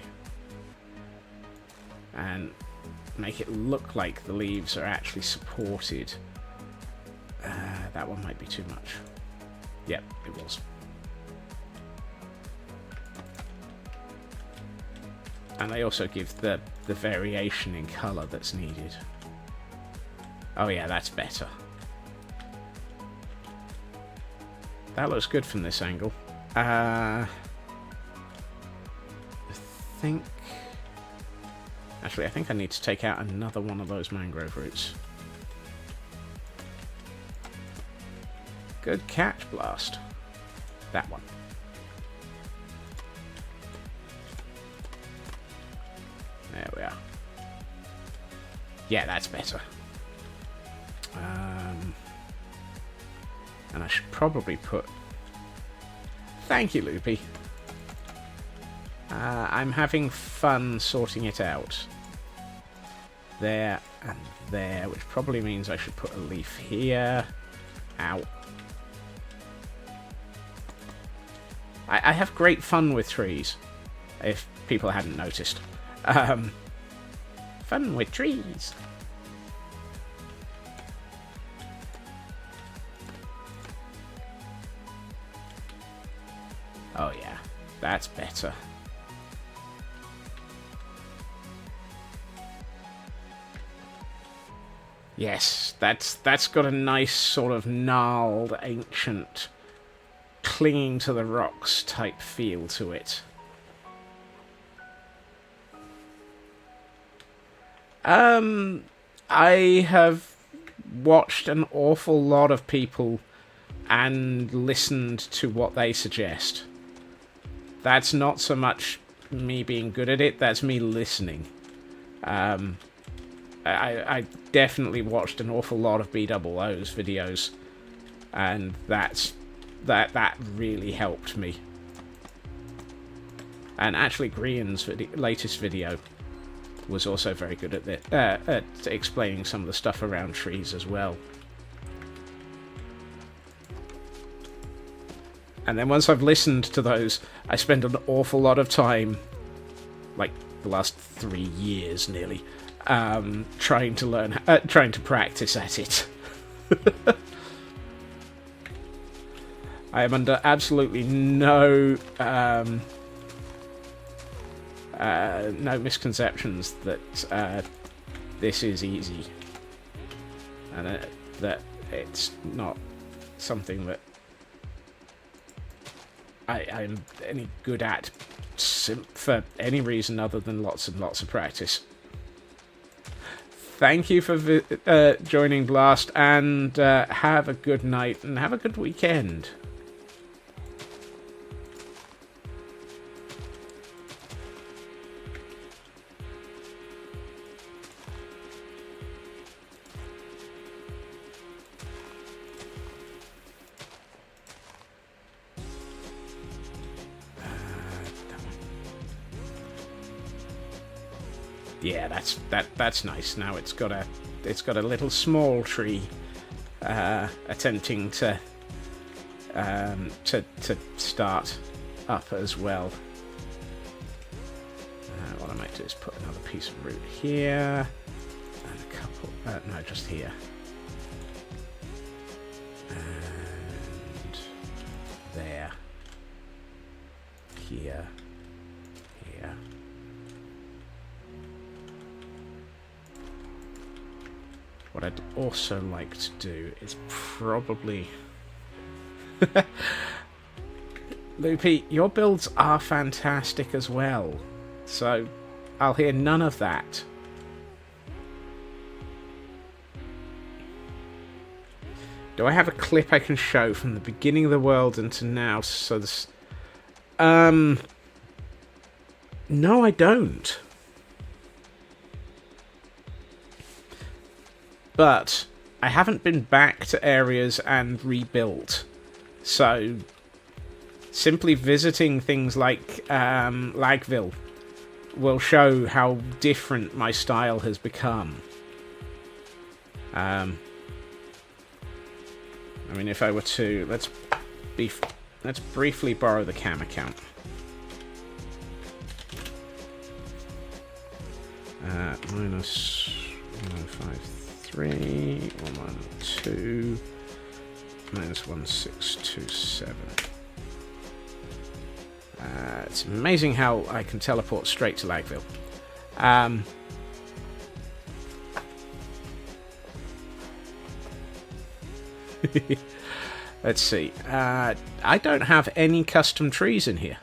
Speaker 1: And make it look like the leaves are actually supported. That one might be too much. Yep, it was. And they also give the variation in colour that's needed. Oh yeah, that's better. That looks good from this angle. I think I need to take out another one of those mangrove roots. Good catch, Blast. That one. There we are. Yeah, that's better. And I should probably put... Thank you, Loopy. I'm having fun sorting it out. There and there, which probably means I should put a leaf here. Ow. I have great fun with trees, if people hadn't noticed. Fun with trees. Oh yeah, that's better. Yes, that's got a nice sort of gnarled, ancient, clinging to the rocks type feel to it. I have watched an awful lot of people and listened to what they suggest. That's not so much me being good at it, that's me listening. I definitely watched an awful lot of BOO's videos, and that really helped me. And actually, Grian's latest video was also very good at explaining some of the stuff around trees as well. And then once I've listened to those, I spend an awful lot of time, like the last 3 years nearly, trying to practice at it. I am under absolutely no misconceptions that this is easy, and that it's not something that I'm any good at for any reason other than lots and lots of practice. Thank you for joining Blast, and have a good night and have a good weekend. Yeah, that's nice. Now it's got a little small tree attempting to start up as well. What I might do is put another piece of root here and a couple. No, just here. And there. Here. Here. What I'd also like to do is probably... Loopy, your builds are fantastic as well, so I'll hear none of that. Do I have a clip I can show from the beginning of the world until now? So this... No, I don't. But I haven't been back to areas and rebuilt. So simply visiting things like Lagville will show how different my style has become. I mean, if I were to... Let's briefly borrow the cam account. Minus 153, 112, minus 1627. It's amazing how I can teleport straight to Lagville. Let's see. I don't have any custom trees in here,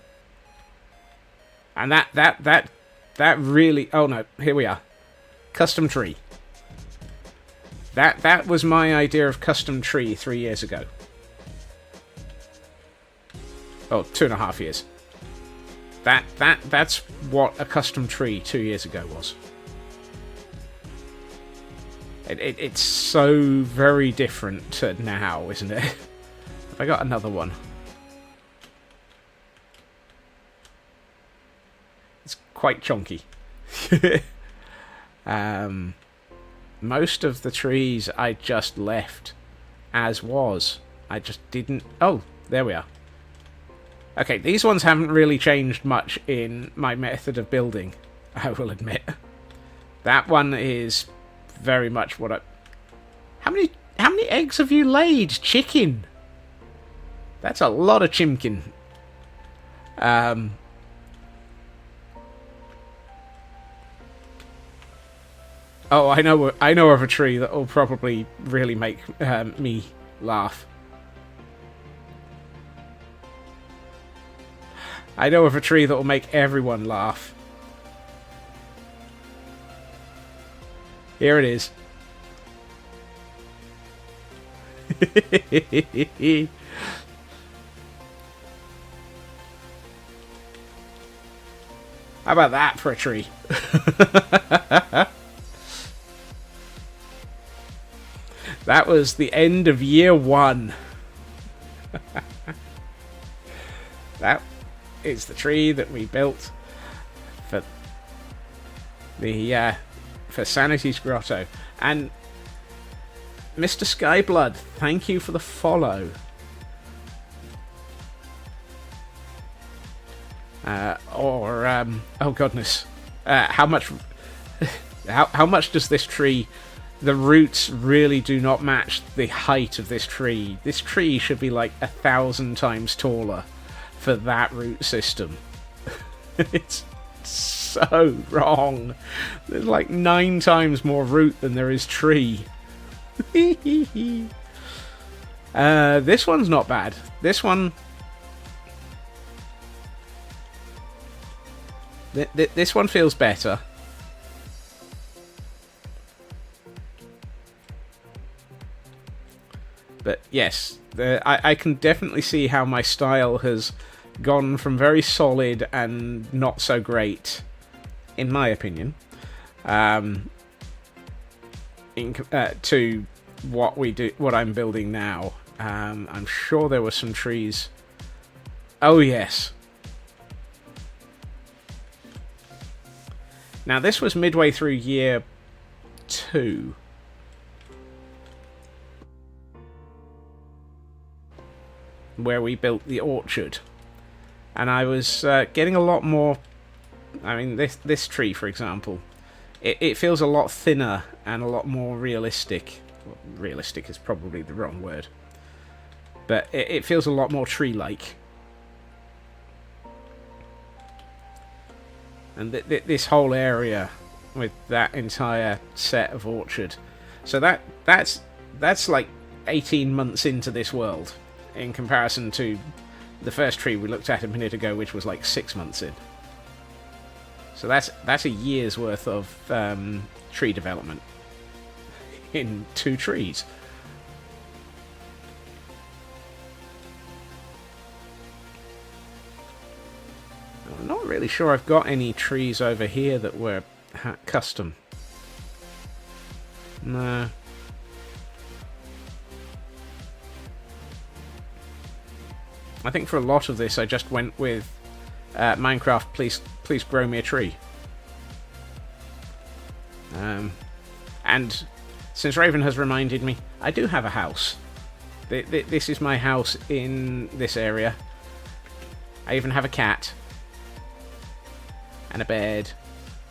Speaker 1: and that really. Oh no! Here we are. Custom tree. That was my idea of custom tree 3 years ago. Oh, 2.5 years. That's what a custom tree 2 years ago was. It's so very different to now, isn't it? Have I got another one? It's quite chunky. Most of the trees I just left as was. I just didn't... Oh, there we are. Okay, these ones haven't really changed much in my method of building, I will admit. That one is very much what I... How many eggs have you laid, chicken? That's a lot of chimkin. Oh, I know of a tree that will probably really make me laugh. I know of a tree that will make everyone laugh. Here it is. How about that for a tree? That was the end of year 1. That is the tree that we built for the for Sanity's Grotto. And Mr. Skyblood, thank you for the follow. Oh goodness, how much how much does this tree? The roots really do not match the height of this tree. This tree should be like 1,000 times taller for that root system. It's so wrong. There's like 9 times more root than there is tree. This one's not bad. This one... This one feels better. But yes, I can definitely see how my style has gone from very solid and not so great, in my opinion, to what I'm building now. I'm sure there were some trees. Oh yes. Now this was midway through year 2. Where we built the orchard, and I was getting a lot more. I mean, this tree, for example, it feels a lot thinner and a lot more realistic. Well, realistic is probably the wrong word, but it feels a lot more tree-like. And this whole area with that entire set of orchard, so that's like 18 months into this world. In comparison to the first tree we looked at a minute ago, which was like 6 months in. So that's a year's worth of tree development in 2 trees. I'm not really sure I've got any trees over here that were custom. No. I think for a lot of this I just went with Minecraft, please grow me a tree. And since Raven has reminded me, I do have a house. This is my house in this area. I even have a cat. And a bed.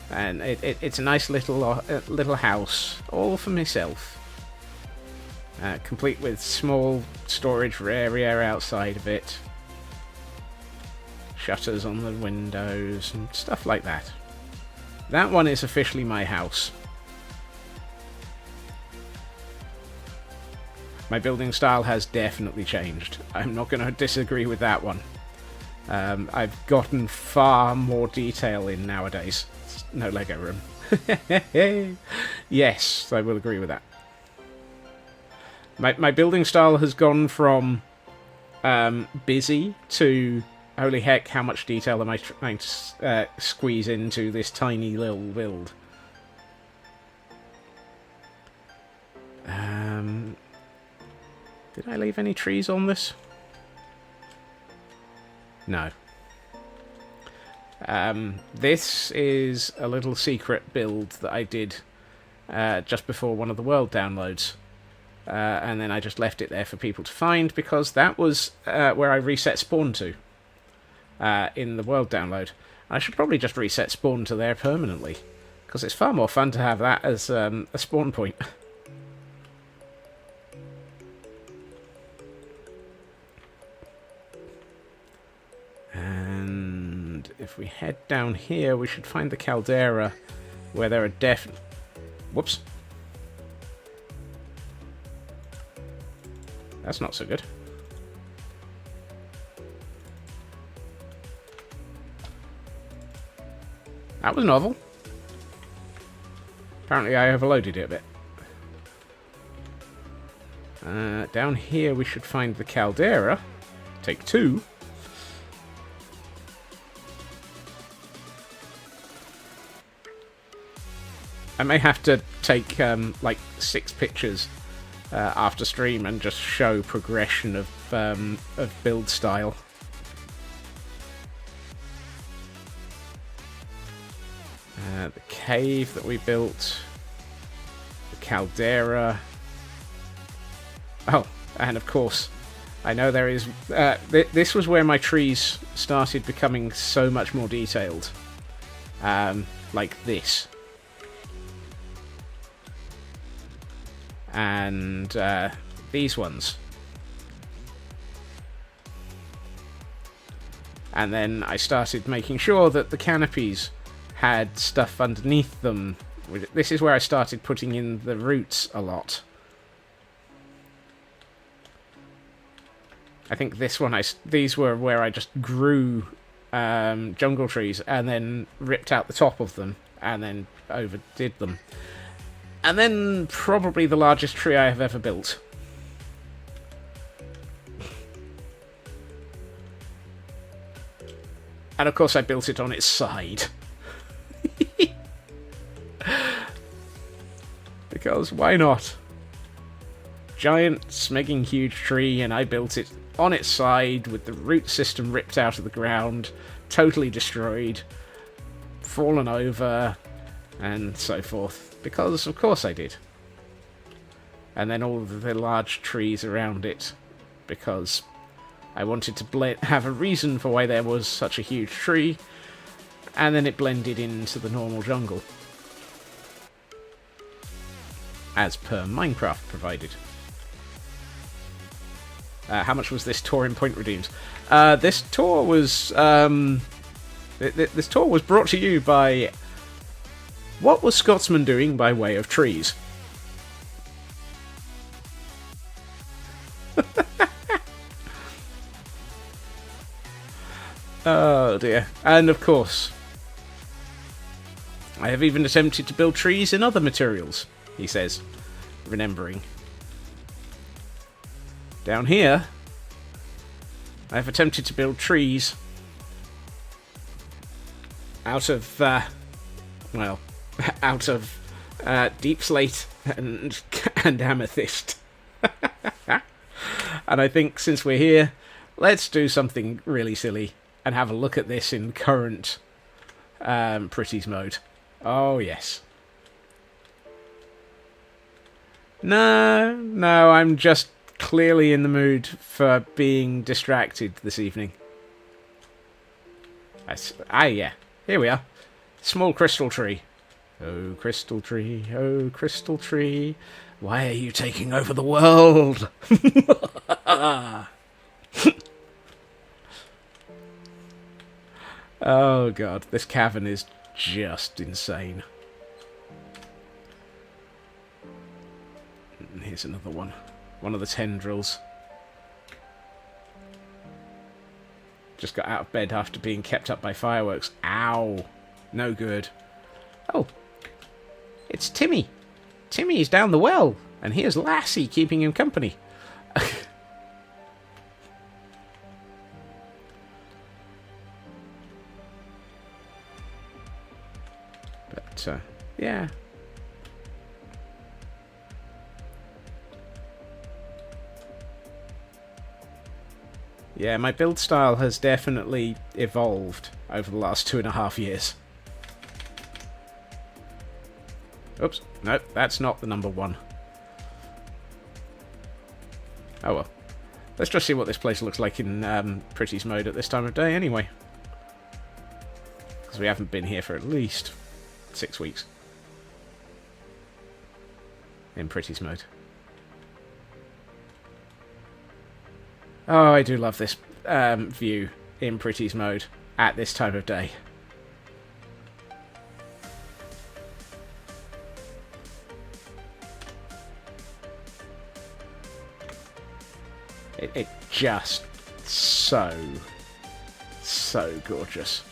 Speaker 1: And it's a nice little house, all for myself. Complete with small storage area outside of it. Shutters on the windows and stuff like that. That one is officially my house. My building style has definitely changed. I'm not going to disagree with that one. I've gotten far more detail in nowadays. No Lego room. Yes, I will agree with that. My building style has gone from busy to... Holy heck, how much detail am I trying to squeeze into this tiny little build? Did I leave any trees on this? No. This is a little secret build that I did just before one of the world downloads. And then I just left it there for people to find, because that was where I reset spawn to in the world download. I should probably just reset spawn to there permanently, because it's far more fun to have that as a spawn point. And if we head down here, we should find the caldera, where there are Whoops. That's not so good. That was novel. Apparently I overloaded it a bit. Down here we should find the caldera. Take 2. I may have to take like 6 pictures after stream and just show progression of build style. The cave that we built, the caldera. Oh, and of course, I know there is... this was where my trees started becoming so much more detailed. Like this. And these ones. And then I started making sure that the canopies had stuff underneath them. This is where I started putting in the roots a lot. I think this one, these were where I just grew jungle trees and then ripped out the top of them and then overdid them. And then probably the largest tree I have ever built. And of course I built it on its side. Because why not? Giant, smegging huge tree, and I built it on its side with the root system ripped out of the ground, totally destroyed, fallen over, and so forth. Because of course I did. And then all of the large trees around it, because I wanted to have a reason for why there was such a huge tree, and then it blended into the normal jungle. As per Minecraft provided. How much was this tour in point redeems? This tour was this tour was brought to you by... What was Scotsman doing by way of trees? Oh dear. And of course, I have even attempted to build trees in other materials, he says, remembering. Down here, I have attempted to build trees out of, well, out of deep slate and amethyst. And I think since we're here, let's do something really silly and have a look at this in current Pretties mode. Oh, yes. No, I'm just clearly in the mood for being distracted this evening. Yeah. Here we are. Small crystal tree. Oh, crystal tree, why are you taking over the world? Oh god, this cavern is just insane. Here's another one. One of the tendrils. Just got out of bed after being kept up by fireworks. Ow. No good. Oh. It's Timmy. Timmy is down the well. And here's Lassie keeping him company. But, yeah. Yeah, my build style has definitely evolved over the last 2.5 years. Oops, no, that's not the number 1. Oh well. Let's just see what this place looks like in Pretty's mode at this time of day anyway. Because we haven't been here for at least 6 weeks. In Pretty's mode. Oh, I do love this view in Pretty's mode at this time of day. It just so gorgeous.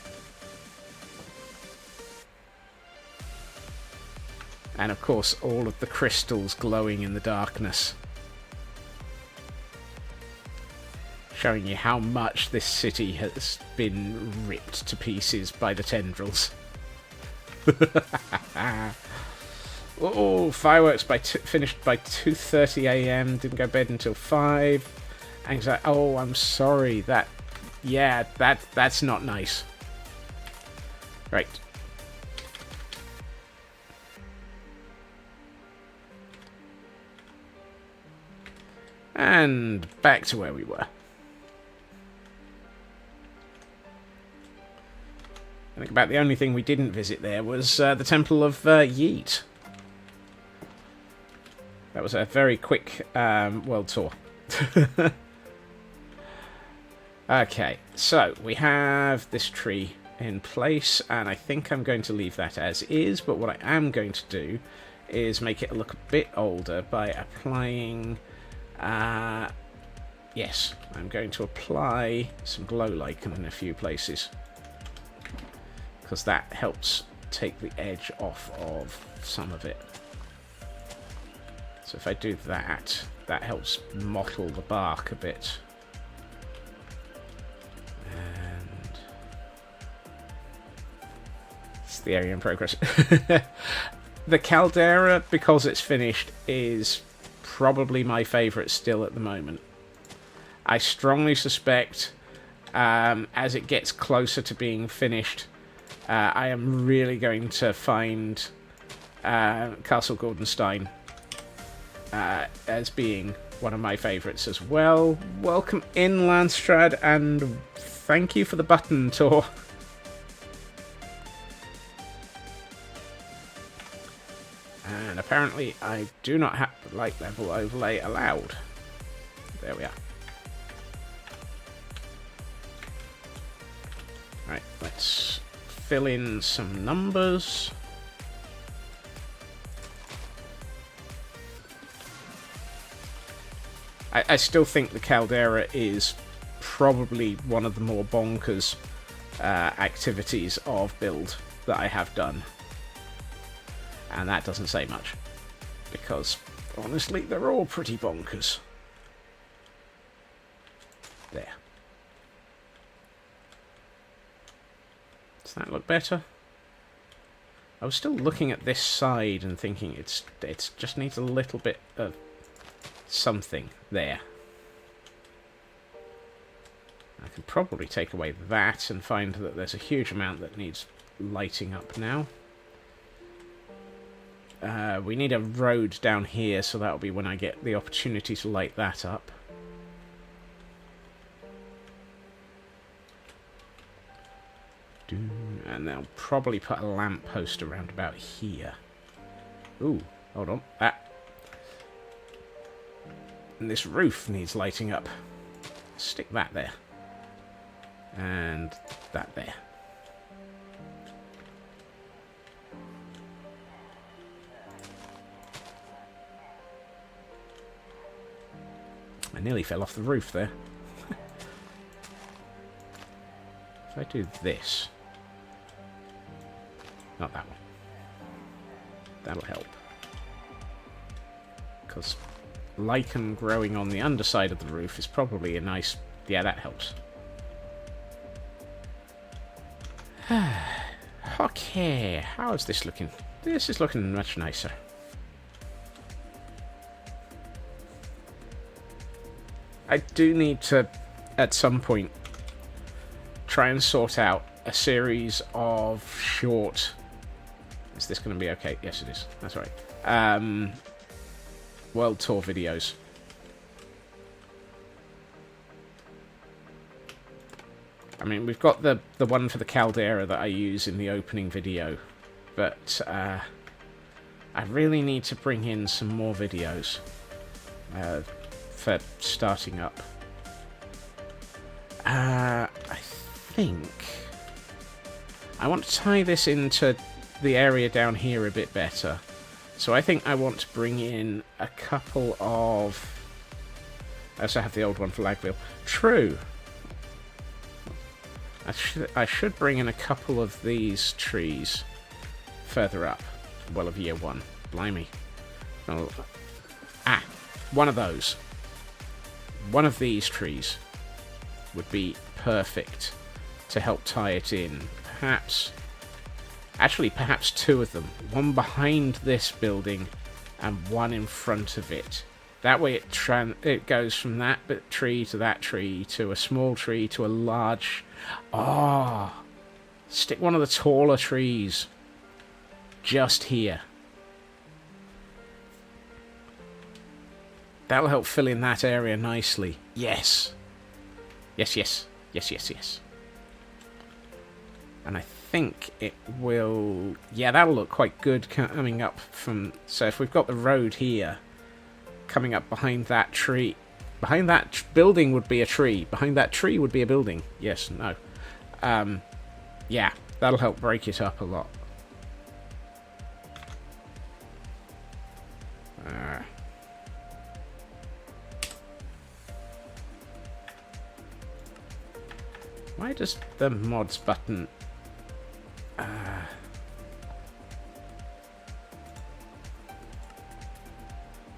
Speaker 1: And of course, all of the crystals glowing in the darkness. Showing you how much this city has been ripped to pieces by the tendrils. Oh, fireworks finished by 2:30 a.m. Didn't go to bed until 5. Anxiety. Oh, I'm sorry. That's not nice. Right. And back to where we were. I think about the only thing we didn't visit there was the Temple of Yeet. That was a very quick world tour. Okay, so we have this tree in place, and I think I'm going to leave that as is, but what I am going to do is make it look a bit older by applying... yes, I'm going to apply some glow lichen in a few places, because that helps take the edge off of some of it. So if I do that, that helps mottle the bark a bit. And it's the area in progress. The caldera, because it's finished, is probably my favourite still at the moment. I strongly suspect, as it gets closer to being finished, I am really going to find Castle Gordonstein as being one of my favourites as well. Welcome in, Landstrad, and thank you for the button tour. And apparently I do not have the light level overlay allowed. There we are. Right, let's fill in some numbers. I still think the caldera is probably one of the more bonkers activities of build that I have done. And that doesn't say much, because honestly they're all pretty bonkers. There. Does that look better? I was still looking at this side and thinking it's just needs a little bit of something there. I can probably take away that and find that there's a huge amount that needs lighting up now. We need a road down here, so that'll be when I get the opportunity to light that up. And they'll probably put a lamppost around about here. Ooh, hold on. And this roof needs lighting up. Stick that there. And that there. I nearly fell off the roof there. If I do this... Not that one. That'll help. Because lichen growing on the underside of the roof is probably a nice... Yeah, that helps. Okay, how is this looking? This is looking much nicer. I do need to, at some point, try and sort out a series of short... Is this going to be okay? Yes, it is. That's right. World Tour videos. I mean, we've got the one for the caldera that I use in the opening video, but I really need to bring in some more videos for starting up. I think I want to tie this into the area down here a bit better. So I think I want to bring in a couple of... I also have the old one for Lagville. True. I should bring in a couple of these trees further up. Well, of year one. Blimey. Oh. One of those. One of these trees would be perfect to help tie it in. Perhaps two of them. One behind this building and one in front of it. That way it goes from that tree to a small tree to a large... Oh! Stick one of the taller trees just here. That'll help fill in that area nicely. Yes. Yes. And I think it will... Yeah, that'll look quite good coming up from... So if we've got the road here, coming up behind that tree... Behind that building would be a tree. Behind that tree would be a building. Yes, no. Yeah, that'll help break it up a lot. Why does the mods button...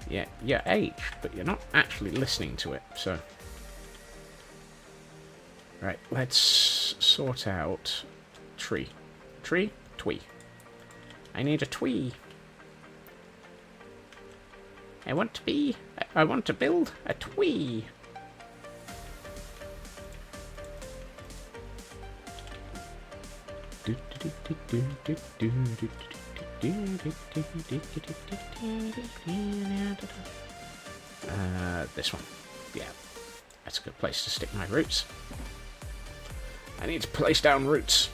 Speaker 1: Yeah, you're H, but you're not actually listening to it, so... Right, let's sort out... Tree. Tree? Twee. I need a twee. I want to build a twee. This one. Yeah. That's a good place to stick my roots. I need to place down roots.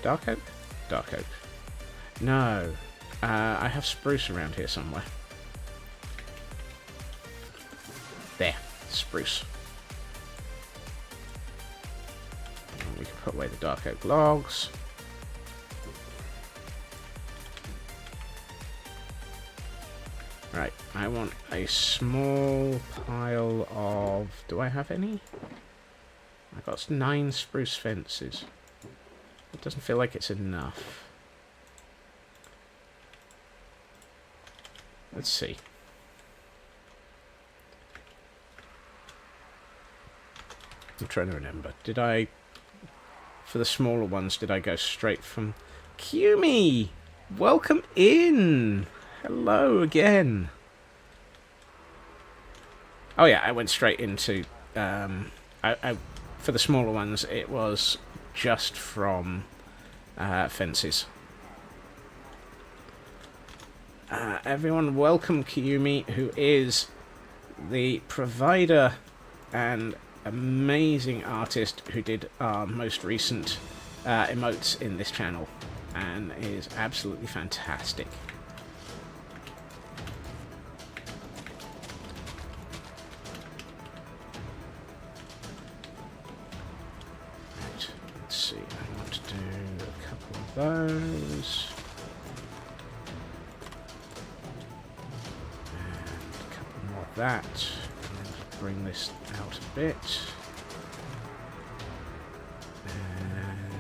Speaker 1: Dark oak? Dark oak. No. I have spruce around here somewhere. There. Spruce. And we can put away the dark oak logs. Right, I want a small pile of... Do I have any? I've got 9 spruce fences. It doesn't feel like it's enough. Let's see. I'm trying to remember. Did I... For the smaller ones, did I go straight from... Kumi! Welcome in! Hello again. Oh yeah, I went straight into... for the smaller ones, it was just from fences. Everyone, welcome Kiyumi, who is the provider and amazing artist who did our most recent emotes in this channel, and is absolutely fantastic. Those. And a couple more of that. And then just bring this out a bit. And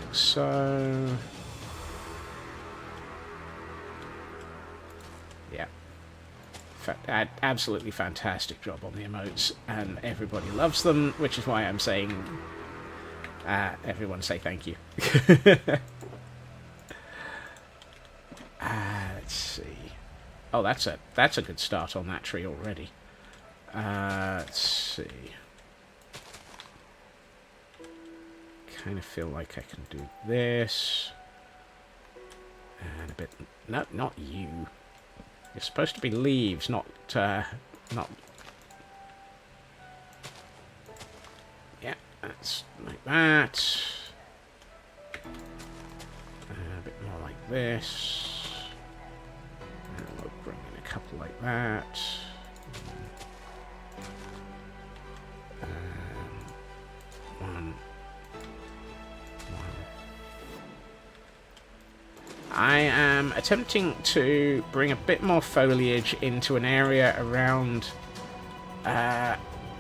Speaker 1: like so. Yeah. Absolutely fantastic job on the emotes, and everybody loves them, which is why I'm saying everyone say thank you. Let's see. Oh, that's a good start on that tree already. Let's see. Kind of feel like I can do this. And a bit... No, not you. You're supposed to be leaves, not... not... Yeah, that's like that. A bit more like this. And we'll bring in a couple like that. One. I am attempting to bring a bit more foliage into an area around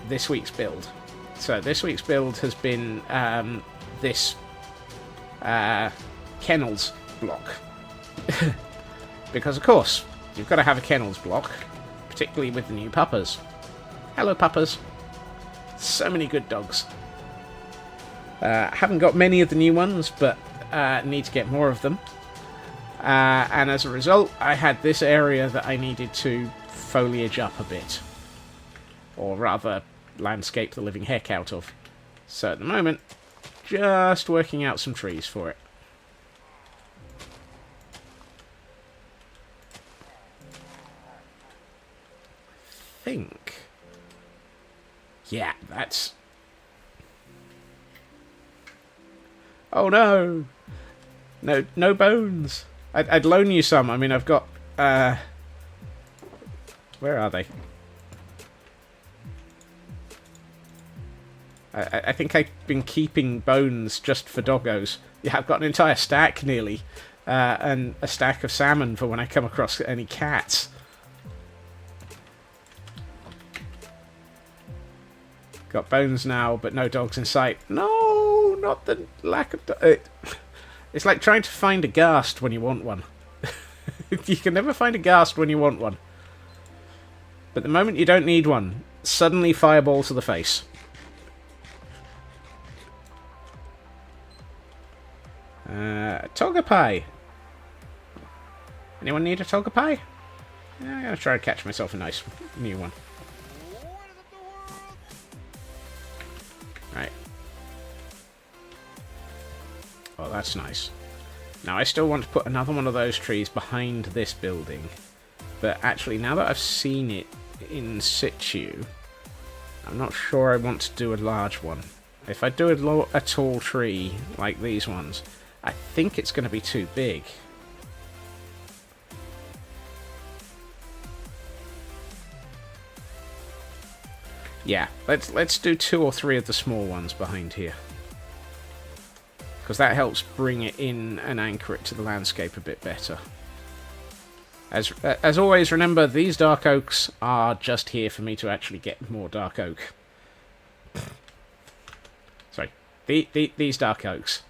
Speaker 1: this week's build. So this week's build has been this kennels block. Because of course, you've got to have a kennels block, particularly with the new puppers. Hello puppers. So many good dogs. Haven't got many of the new ones, but need to get more of them. And as a result, I had this area that I needed to foliage up a bit. Or rather, landscape the living heck out of. So at the moment, just working out some trees for it. I think... Yeah, that's... Oh no! No bones! I'd loan you some. I mean, I've got... Where are they? I think I've been keeping bones just for doggos. Yeah, I've got an entire stack, nearly. And a stack of salmon for when I come across any cats. Got bones now, but no dogs in sight. No, not the lack of... It's like trying to find a ghast when you want one. You can never find a ghast when you want one. But the moment you don't need one, suddenly fireball to the face. Togepi. Anyone need a Togepi? Yeah, I'm going to try to catch myself a nice new one. Right. Oh, that's nice. Now, I still want to put another one of those trees behind this building. But actually, now that I've seen it in situ, I'm not sure I want to do a large one. If I do a tall tree, like these ones, I think it's going to be too big. Yeah, let's do 2 or 3 of the small ones behind here. Because that helps bring it in and anchor it to the landscape a bit better. As always, remember, these dark oaks are just here for me to actually get more dark oak. Sorry, these dark oaks.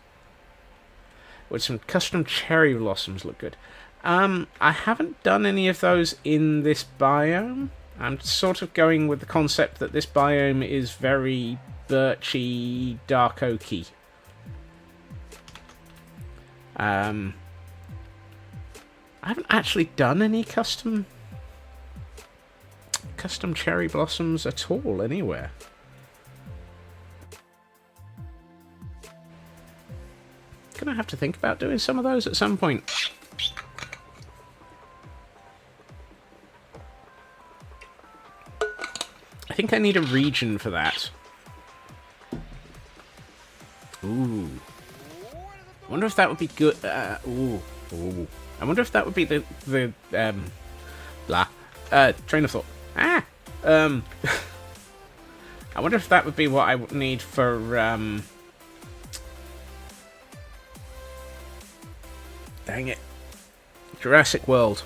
Speaker 1: With some custom cherry blossoms look good. I haven't done any of those in this biome. I'm sort of going with the concept that this biome is very birchy, dark oaky. I haven't actually done any custom cherry blossoms at all anywhere. Gonna have to think about doing some of those at some point. I think I need a region for that. Ooh. I wonder if that would be good. Ooh. I wonder if that would be the train of thought. I wonder if that would be what I would need for dang it, Jurassic World.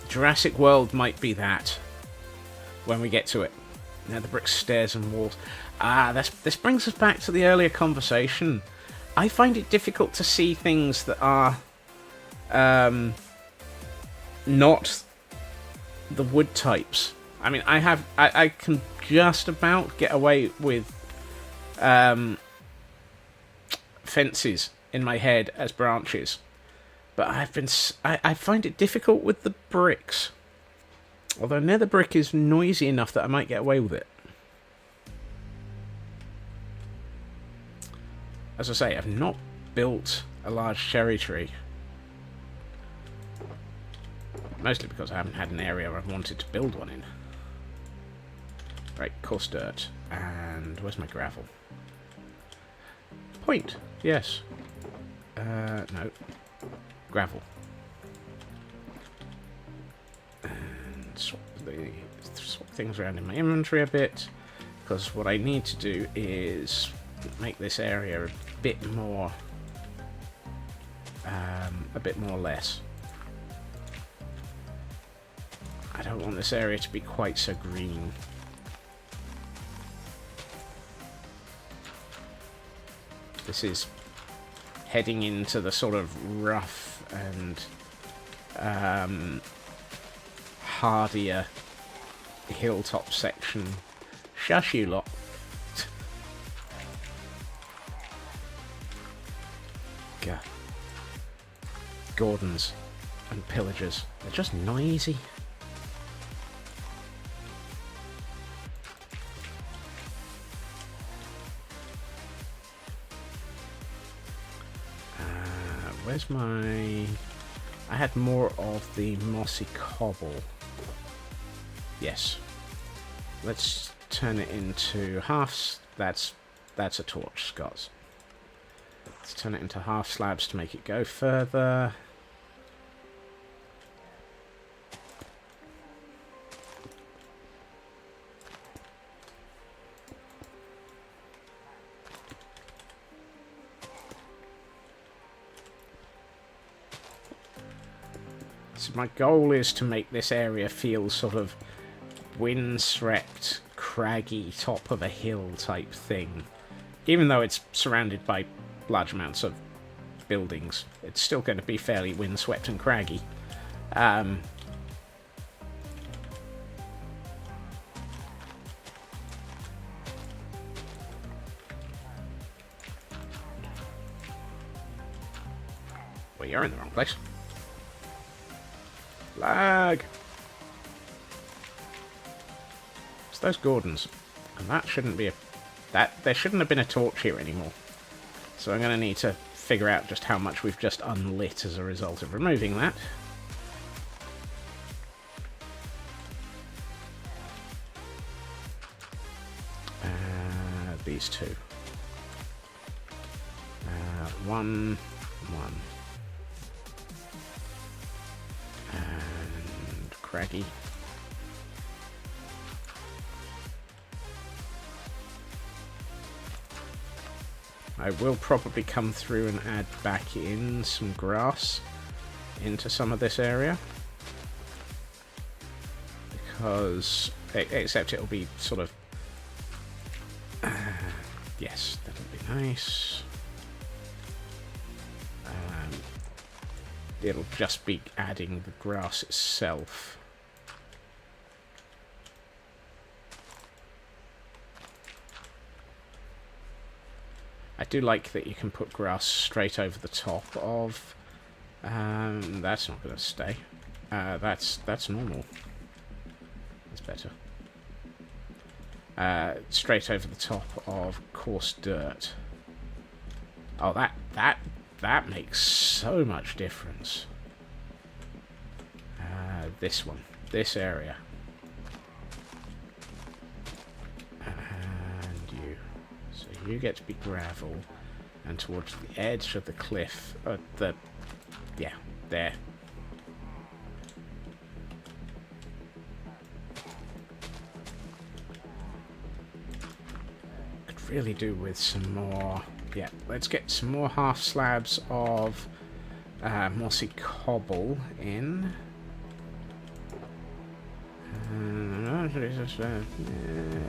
Speaker 1: Jurassic World might be that when we get to it. Now the brick stairs and walls. This brings us back to the earlier conversation. I find it difficult to see things that are not the wood types. I mean, I can just about get away with fences in my head as branches, but I find it difficult with the bricks. Although nether brick is noisy enough that I might get away with it. As I say, I've not built a large cherry tree. Mostly because I haven't had an area I've wanted to build one in. Right, coarse dirt. And where's my gravel? Point. Yes. No. Gravel. And swap things around in my inventory a bit. Because what I need to do is make this area a bit more less. I don't want this area to be quite so green. This is heading into the sort of rough and hardier hilltop section. Shush you lot. God. Gordons and pillagers. They're just noisy. Where's my... I had more of the mossy cobble. Yes. Let's turn it into halves. That's a torch, Scots. Let's turn it into half slabs to make it go further. So my goal is to make this area feel sort of windswept, craggy, top of a hill type thing. Even though it's surrounded by large amounts of buildings, it's still going to be fairly windswept and craggy. Well, you're in the wrong place. Lag! It's those Gordons. And that shouldn't be a... There shouldn't have been a torch here anymore. So I'm going to need to figure out just how much we've just unlit as a result of removing that. These two. One. And craggy. I will probably come through and add back in some grass into some of this area. Because, except it'll be sort of... yes, that'll be nice. It'll just be adding the grass itself. I do like that you can put grass straight over the top of... that's not going to stay. That's normal. That's better. Straight over the top of coarse dirt. Oh, that makes so much difference. This one. This area. And you. So you get to be gravel. And towards the edge of the cliff. Yeah, there. Could really do with some more... Yeah, let's get some more half slabs of mossy cobble in.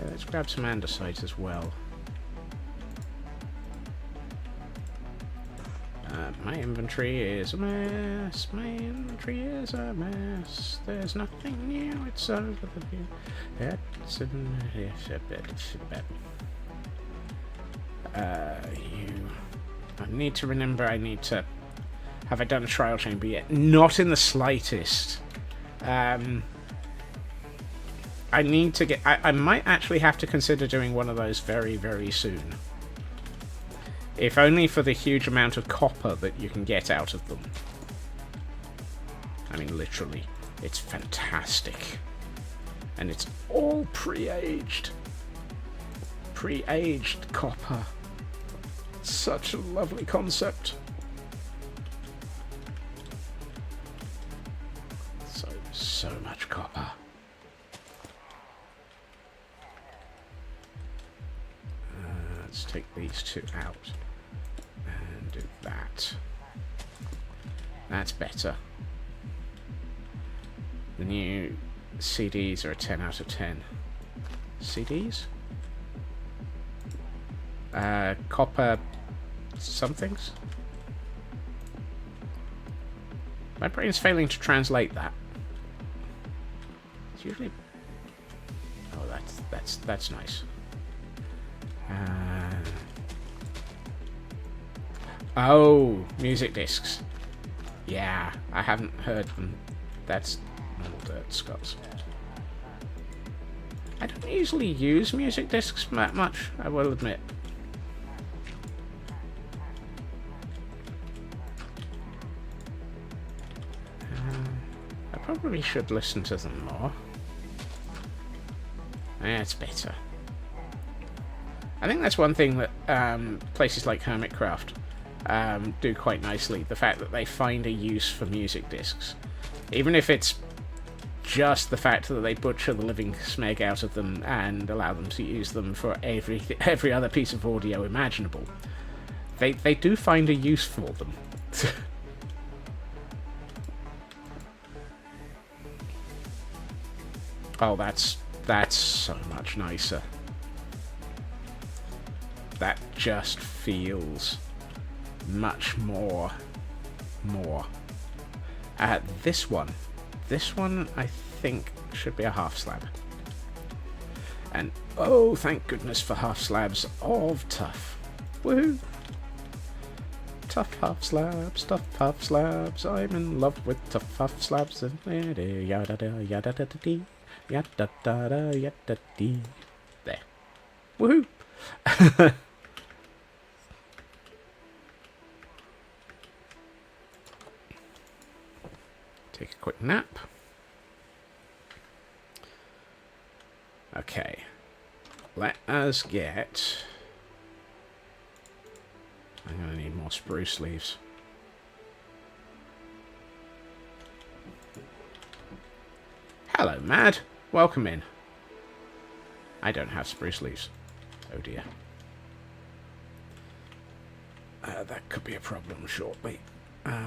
Speaker 1: Let's grab some andesite as well. My inventory is a mess. My inventory is a mess. There's nothing new. It's over the view. It's in a bit. I need to remember. I need to. Have I done a trial chamber yet? Not in the slightest. I need to get... I might actually have to consider doing one of those very, very soon. If only for the huge amount of copper that you can get out of them. I mean, literally. It's fantastic. And it's all pre-aged. Pre-aged copper. Such a lovely concept. So much copper. Let's take these two out and do that. That's better. The new CDs are a 10 out of 10. CDs? Copper somethings? My brain's failing to translate that. It's usually... Oh, that's nice. Oh, music discs. Yeah, I haven't heard them. That's normal dirt, Scots. I don't usually use music discs that much, I will admit. I probably should listen to them more. That's better. I think that's one thing that places like Hermitcraft do quite nicely. The fact that they find a use for music discs. Even if it's just the fact that they butcher the living smeg out of them and allow them to use them for every other piece of audio imaginable. They do find a use for them. Oh, that's so much nicer. That just feels much more. This one I think should be a half slab. And oh, thank goodness for half slabs of tough. Woohoo! Tough half slabs, tough half slabs. I'm in love with tough half slabs. Yada da yada da dee. Yada da da yada dee. There. Woohoo! Take a quick nap. Okay. Let us get... I'm going to need more spruce leaves. Hello, Mad. Welcome in. I don't have spruce leaves. Oh dear. That could be a problem shortly. Let's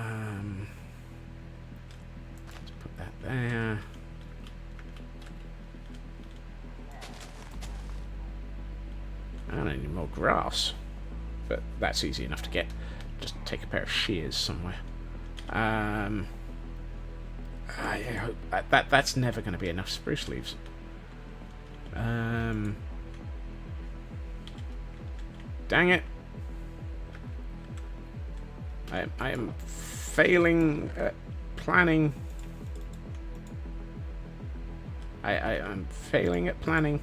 Speaker 1: put that there. I don't need more grass. But that's easy enough to get. Just take a pair of shears somewhere. I hope that's never going to be enough spruce leaves. Dang it! I am failing at planning. I'm failing at planning.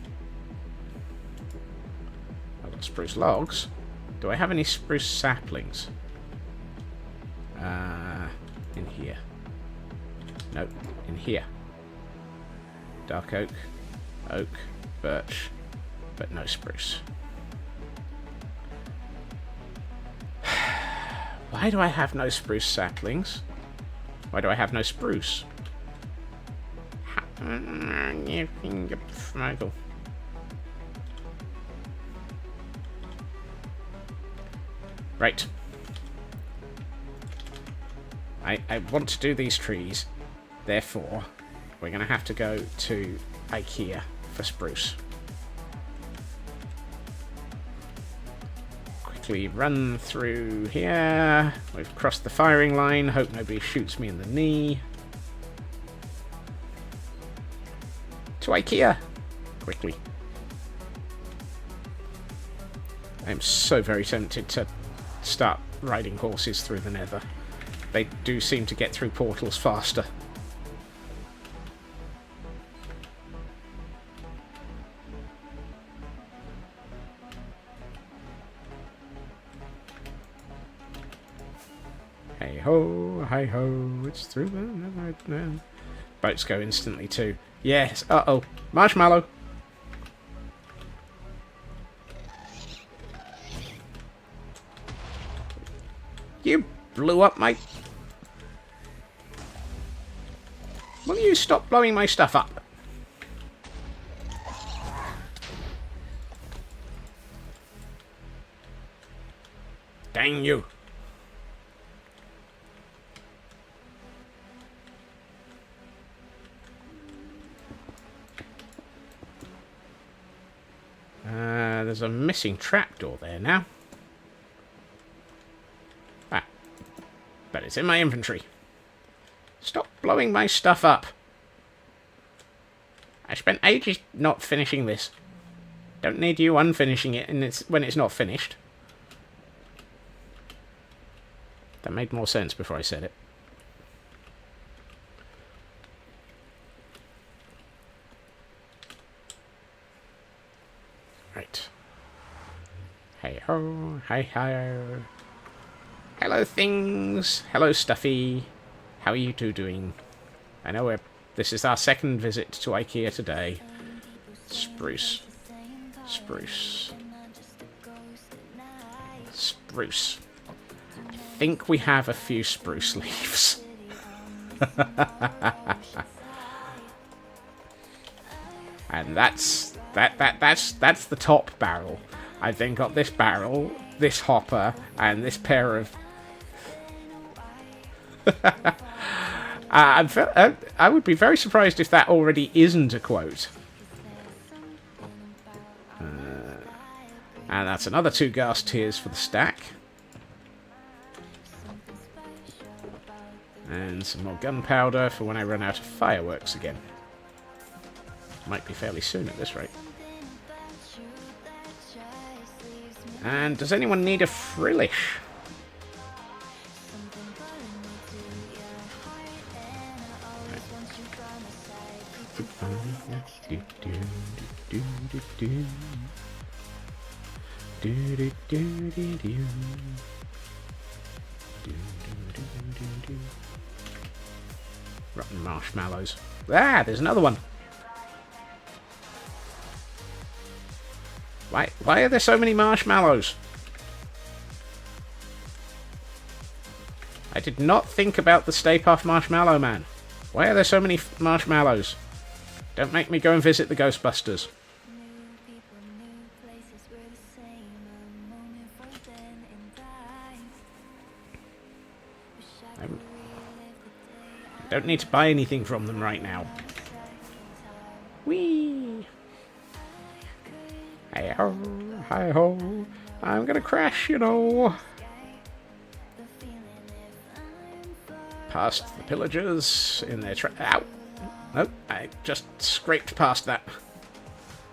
Speaker 1: I've got spruce logs. Do I have any spruce saplings? In here. Nope, in here. Dark oak, oak, birch, but no spruce. Why do I have no spruce saplings? Why do I have no spruce? Michael. Right. I want to do these trees, therefore we're going to have to go to IKEA for spruce. quickly run through here. We've crossed the firing line. Hope nobody shoots me in the knee. To IKEA! Quickly. I'm so very tempted to start riding horses through the nether. They do seem to get through portals faster. Hey ho, hi ho, it's through the nether. Boats go instantly too. Yes, uh-oh. Marshmallow! You blew up my... Will you stop blowing my stuff up? Dang you. There's a missing trapdoor there now. Ah. But it's in my inventory. Stop blowing my stuff up. I spent ages not finishing this. Don't need you unfinishing it when it's not finished. That made more sense before I said it. Right. Hey ho, hi ho. Hello things. Hello Stuffy. How are you two doing? I know this is our second visit to IKEA today. Spruce. Spruce. Spruce. I think we have a few spruce leaves. And that's the top barrel. I've then got this barrel, this hopper, and this pair of... I would be very surprised if that already isn't a quote. And that's another 2 gas tiers for the stack. And some more gunpowder for when I run out of fireworks again. Might be fairly soon at this rate. And does anyone need a frillish? Rotten marshmallows. Ah, there's another one. Why are there so many marshmallows? I did not think about the Stay Puft Marshmallow Man. Why are there so many marshmallows? Don't make me go and visit the Ghostbusters. I don't need to buy anything from them right now. Whee! Hey ho, hi ho. I'm gonna crash, you know. Past the pillagers in their ow! Nope, I just scraped past that.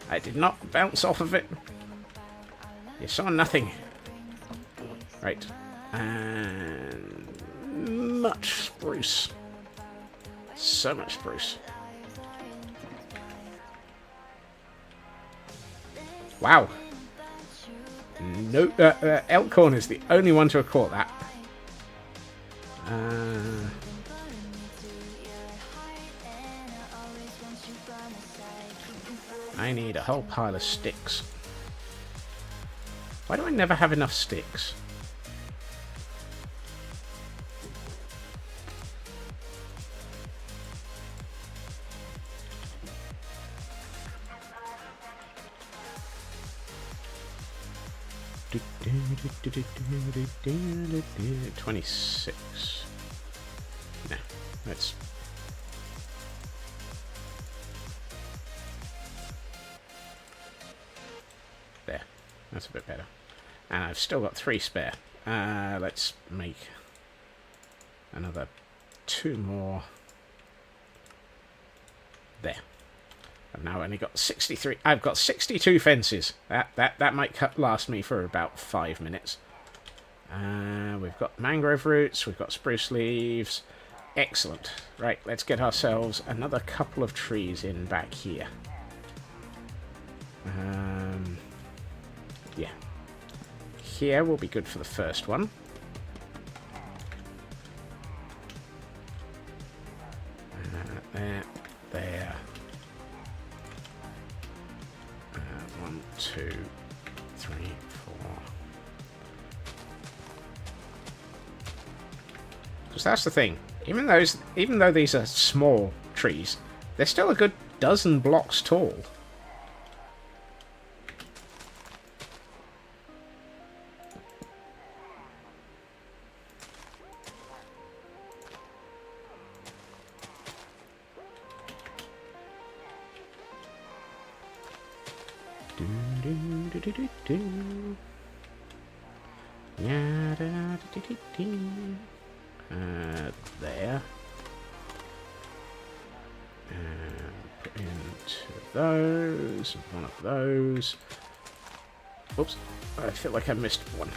Speaker 1: I did not bounce off of it. You saw nothing. Right. And much spruce. So much spruce. Wow. No, Elkhorn is the only one to have caught that. I need a whole pile of sticks. Why do I never have enough sticks? Do, 26. Nah, that's... There. That's a bit better. And I've still got 3 spare. Let's make another 2 more. There. I've now only got 63. I've got 62 fences. That might last me for about 5 minutes. We've got mangrove roots. We've got spruce leaves. Excellent. Right, let's get ourselves another couple of trees in back here. Yeah. Here will be good for the first one. There. 1, 2, 3, 4. Because that's the thing. Even though these are small trees, they're still a good dozen blocks tall. There. And put into those, and one of those. Oops, I feel like I missed one.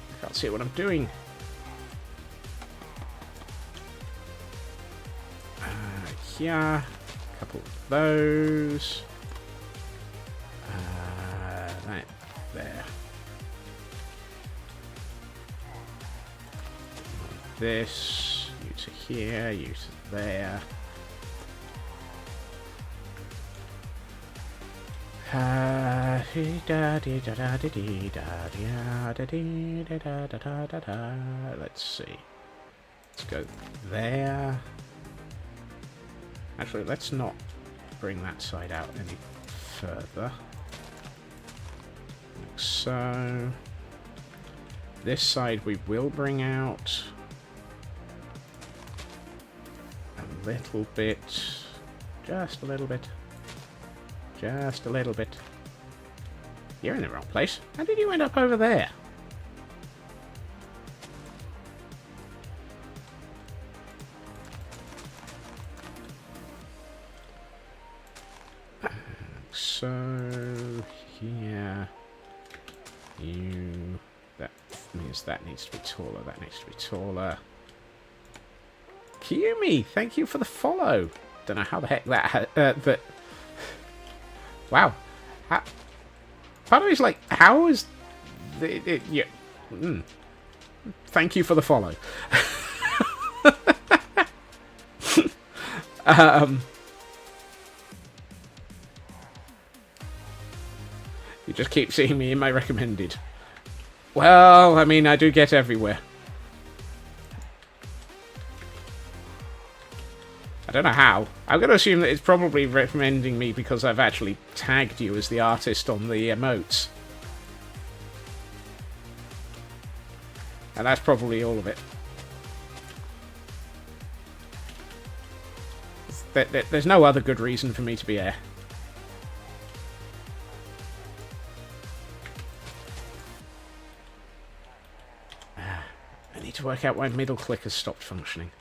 Speaker 1: I can't see what I'm doing. Here, a couple of those. That there. This, you to here, you to there. Let's see. Let's go there. Actually, let's not bring that side out any further. Like so. This side we will bring out a little bit. Just a little bit. Just a little bit. You're in the wrong place. How did you end up over there? So here you, that means that needs to be taller, that needs to be taller. Kiyomi, thank you for the follow. Don't know how the heck that but wow. Part of me's like, how is yeah. Thank you for the follow. You just keep seeing me in my recommended. Well, I mean, I do get everywhere. I don't know how. I'm going to assume that it's probably recommending me because I've actually tagged you as the artist on the emotes. And that's probably all of it. There's no other good reason for me to be here. I need to work out why middle click has stopped functioning.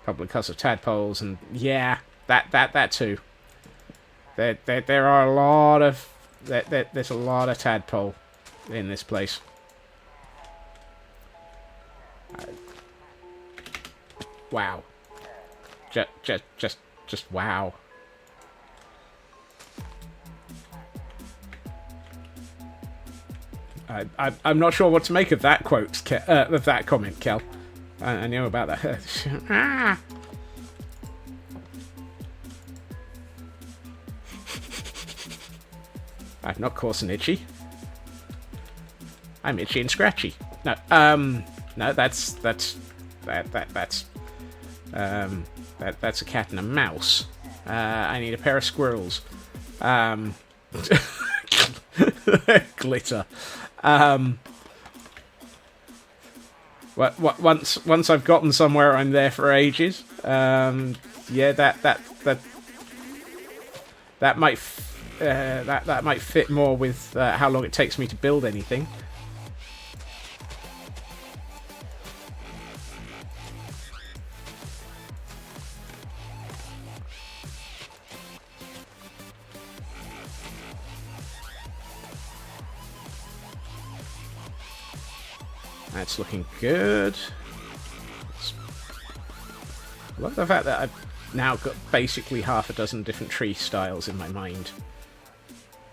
Speaker 1: Probably because of tadpoles, and yeah, that too. There are a lot of there's a lot of tadpole in this place. Wow. Just wow. I'm not sure what to make of that quote, of that comment, Kel. I know about that. Ah. I'm not coarse and itchy. I'm itchy and scratchy. No, no, that's a cat and a mouse. I need a pair of squirrels. Glitter. Once I've gotten somewhere, I'm there for ages. Yeah, that might that might fit more with how long it takes me to build anything. That's looking good. I love the fact that I've now got basically half a dozen different tree styles in my mind.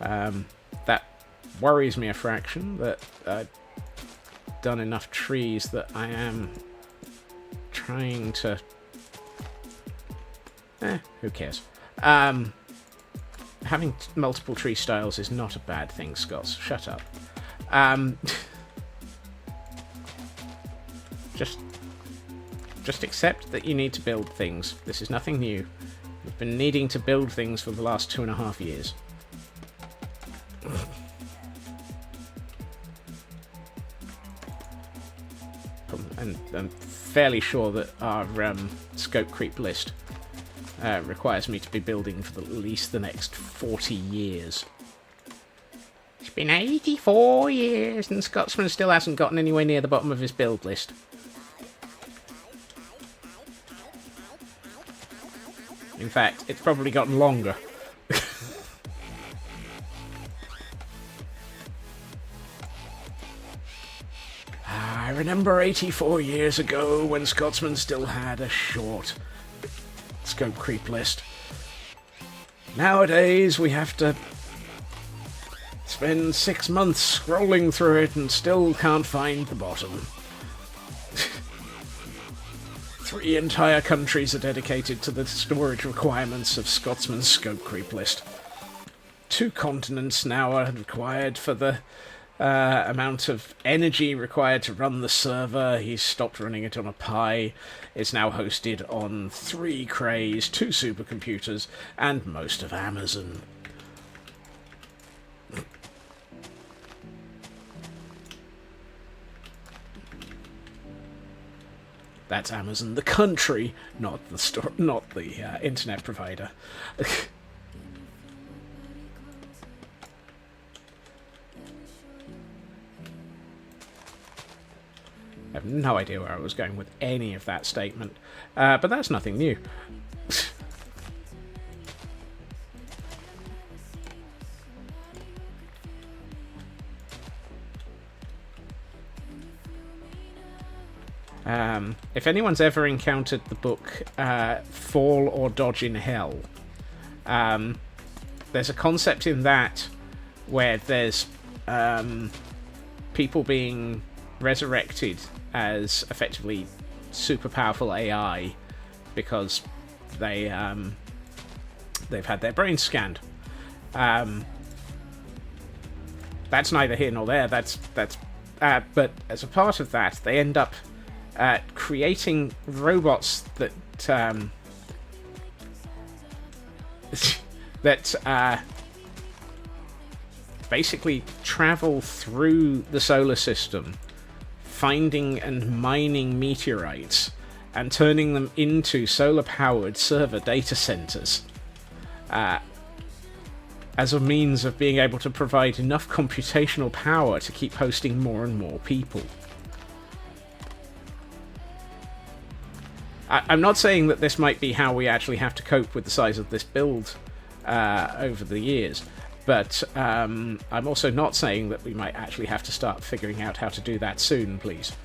Speaker 1: That worries me a fraction, that I've done enough trees that I am trying to... who cares? Having multiple tree styles is not a bad thing, Scots. Shut up. Just accept that you need to build things. This is nothing new. You've been needing to build things for the last 2.5 years. And I'm fairly sure that our scope creep list requires me to be building for at least the next 40 years. It's been 84 years and Scotsman still hasn't gotten anywhere near the bottom of his build list. In fact, it's probably gotten longer. I remember 84 years ago when Scotsman still had a short scope creep list. Nowadays we have to spend 6 months scrolling through it and still can't find the bottom. 3 entire countries are dedicated to the storage requirements of Scotsman's scope creep list. 2 continents now are required for the amount of energy required to run the server. He's stopped running it on a Pi. It's now hosted on 3 Crays, 2 supercomputers, and most of Amazon. That's Amazon, the country, not the internet provider. I have no idea where I was going with any of that statement, but that's nothing new. If anyone's ever encountered the book Fall or Dodge in Hell, there's a concept in that where there's people being resurrected as effectively super powerful AI because they've had their brains scanned. That's neither here nor there. But as a part of that, they end up creating robots that basically travel through the solar system, finding and mining meteorites and turning them into solar-powered server data centers as a means of being able to provide enough computational power to keep hosting more and more people. I'm not saying that this might be how we actually have to cope with the size of this build over the years, but I'm also not saying that we might actually have to start figuring out how to do that soon, please.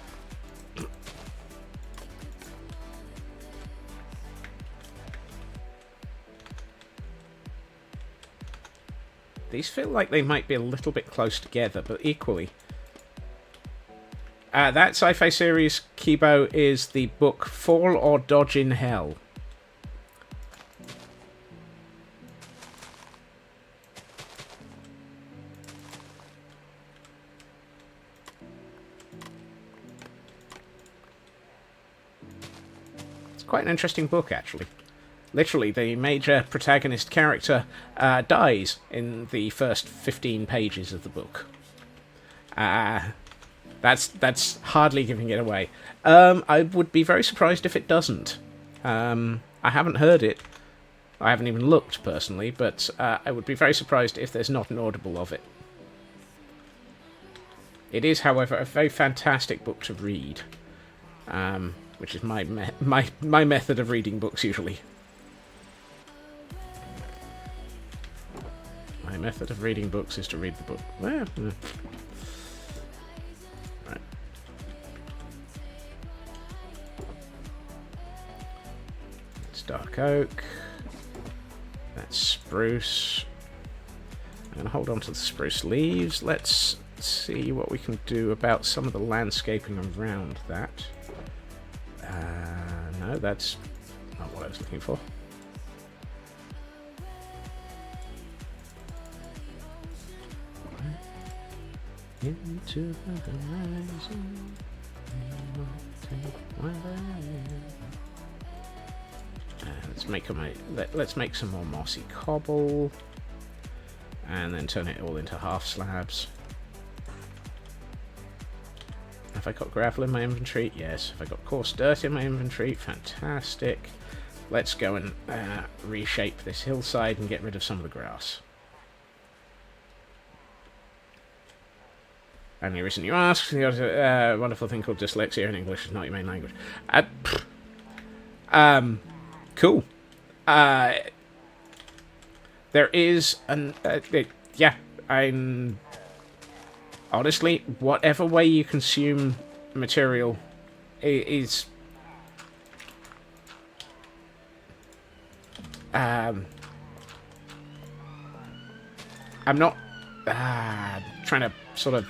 Speaker 1: These feel like they might be a little bit close together, but equally. That sci-fi series, Kibo, is the book Fall or Dodge in Hell. It's quite an interesting book, actually. Literally, the major protagonist character dies in the first 15 pages of the book. That's hardly giving it away. I would be very surprised if it doesn't. I haven't heard it, I haven't even looked personally, but I would be very surprised if there's not an Audible of it. It is, however, a very fantastic book to read, which is my method of reading books usually. My method of reading books is to read the book. Well, right. It's dark oak. That's spruce. I'm going to hold on to the spruce leaves. Let's see what we can do about some of the landscaping around that. No, that's not what I was looking for. Into the horizon, let's make some more mossy cobble, and then turn it all into half slabs. Have I got gravel in my inventory? Yes. Have I got coarse dirt in my inventory? Fantastic. Let's go and reshape this hillside and get rid of some of the grass. Only reason you ask, you got a wonderful thing called dyslexia, and English is not your main language. Cool. There is I'm honestly, whatever way you consume material is I'm not trying to sort of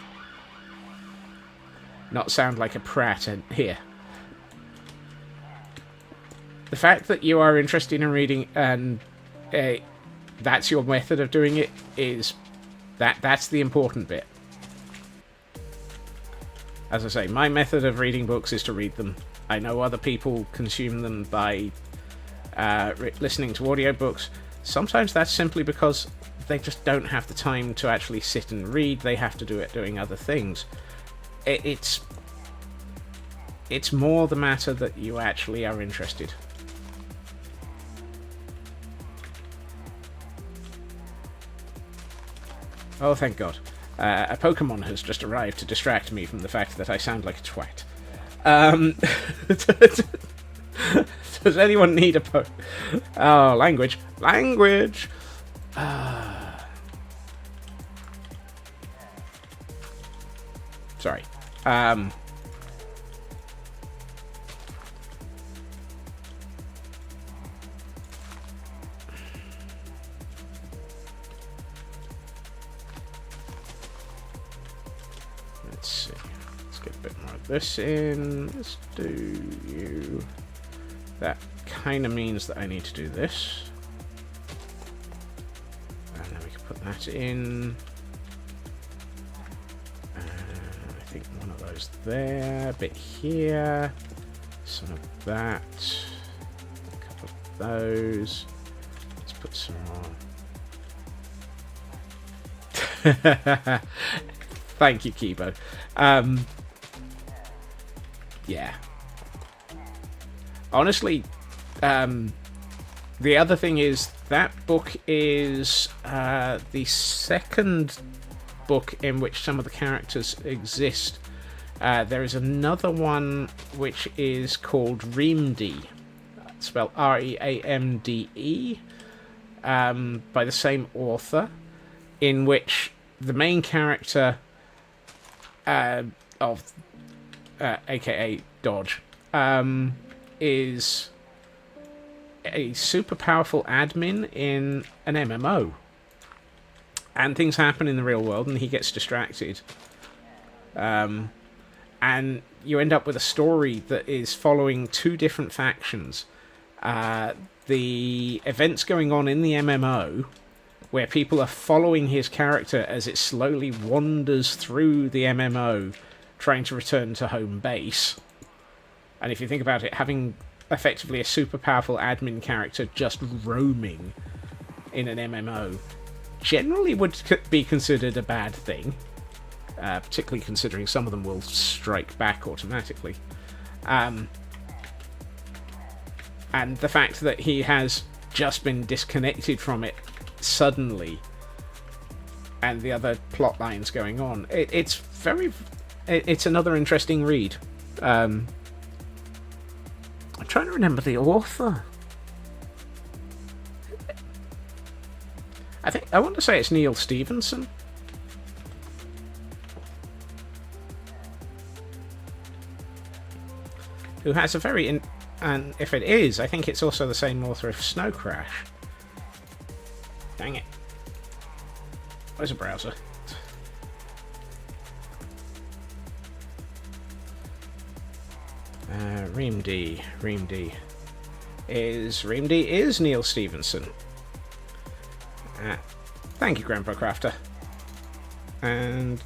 Speaker 1: not sound like a prat here. The fact that you are interested in reading and that's your method of doing it is that's the important bit. As I say, my method of reading books is to read them. I know other people consume them by listening to audiobooks. Sometimes that's simply because they just don't have the time to actually sit and read. They have to do it doing other things. It's more the matter that you actually are interested. Oh, thank God. A Pokemon has just arrived to distract me from the fact that I sound like a twat. Does anyone need a Oh, language. Language! Sorry. Let's see. Let's get a bit more of this in. Let's do you. That kind of means that I need to do this. And then we can put that in. I think one of those there. A bit here. Some of that. A couple of those. Let's put some more. Thank you, Kibo. Yeah. Honestly, the other thing is that book is the second book in which some of the characters exist. There is another one which is called Reamde, spelled Reamde, by the same author, in which the main character of aka Dodge is a super powerful admin in an MMO, and things happen in the real world and he gets distracted, and you end up with a story that is following two different factions. The events going on in the MMO, where people are following his character as it slowly wanders through the MMO, trying to return to home base. And if you think about it, having effectively a super powerful admin character just roaming in an MMO generally would be considered a bad thing, particularly considering some of them will strike back automatically. And the fact that he has just been disconnected from it suddenly, and the other plot lines going on. It's another interesting read. I'm trying to remember the author. I want to say it's Neil Stevenson. Who has a very... and if it is, I think it's also the same author of Snow Crash. Dang it. Where's a browser? Reamd is Neil Stevenson. Thank you, Grandpa Crafter. And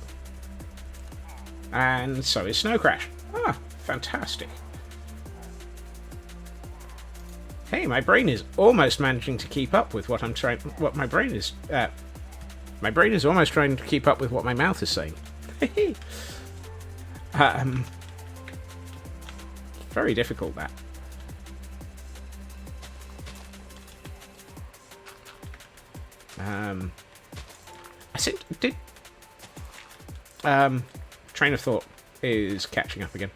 Speaker 1: so is Snow Crash. Ah, fantastic. Hey, my brain is almost managing to keep up with what I'm trying. What my brain is. My brain is almost trying to keep up with what my mouth is saying. Very difficult, that. I said, train of thought is catching up again.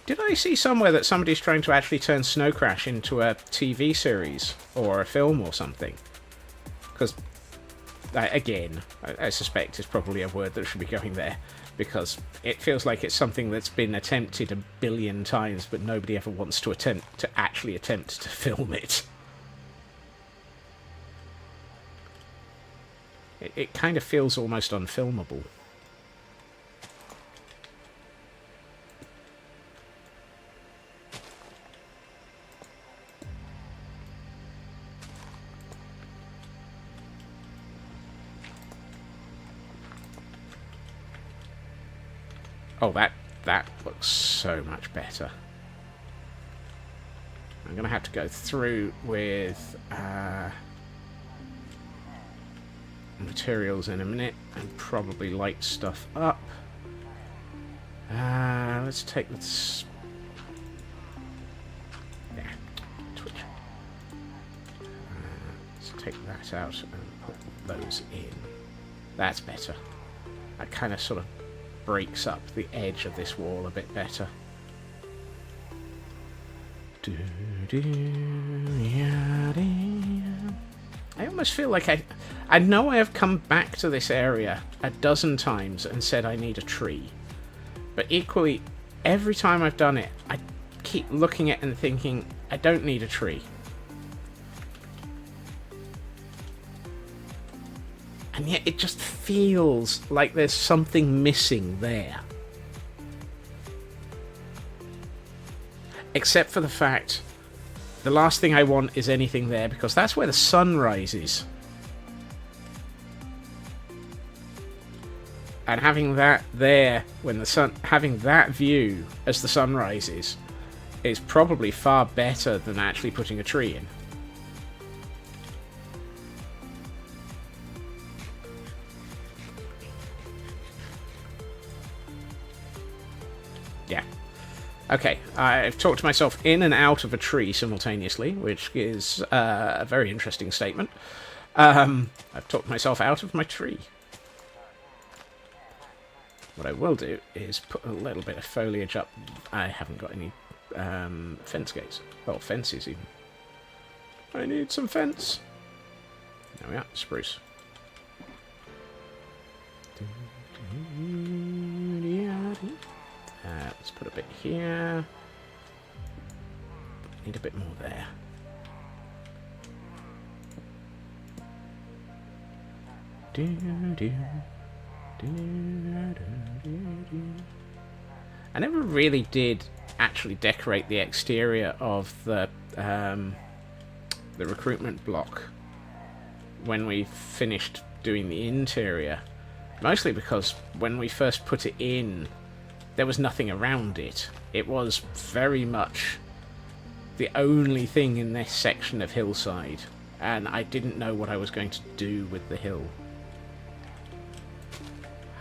Speaker 1: Did I see somewhere that somebody's trying to actually turn Snow Crash into a TV series or a film or something? Because, again, I suspect it's probably a word that should be going there, because it feels like it's something that's been attempted a billion times, but nobody ever wants to actually attempt to film it. It kind of feels almost unfilmable. Oh, that looks so much better. I'm going to have to go through with materials in a minute and probably light stuff up. Let's take this. Yeah, Twitch. Let's take that out and put those in. That's better. That kind of sort of breaks up the edge of this wall a bit better. I almost feel like I know I have come back to this area a dozen times and said I need a tree. But equally, every time I've done it, I keep looking at it and thinking, I don't need a tree. And yet it just feels like there's something missing there. Except for the fact, the last thing I want is anything there, because that's where the sun rises. And having that there, when the sun, having that view as the sun rises, is probably far better than actually putting a tree in. Yeah. Okay, I've talked myself in and out of a tree simultaneously, which is a very interesting statement. I've talked myself out of my tree. What I will do is put a little bit of foliage up. I haven't got any fence gates. Well, fences even. I need some fence. There we are, spruce. Let's put a bit here. Need a bit more there. I never really did actually decorate the exterior of the recruitment block when we finished doing the interior. Mostly because when we first put it in, there was nothing around it. It was very much the only thing in this section of hillside, and I didn't know what I was going to do with the hill.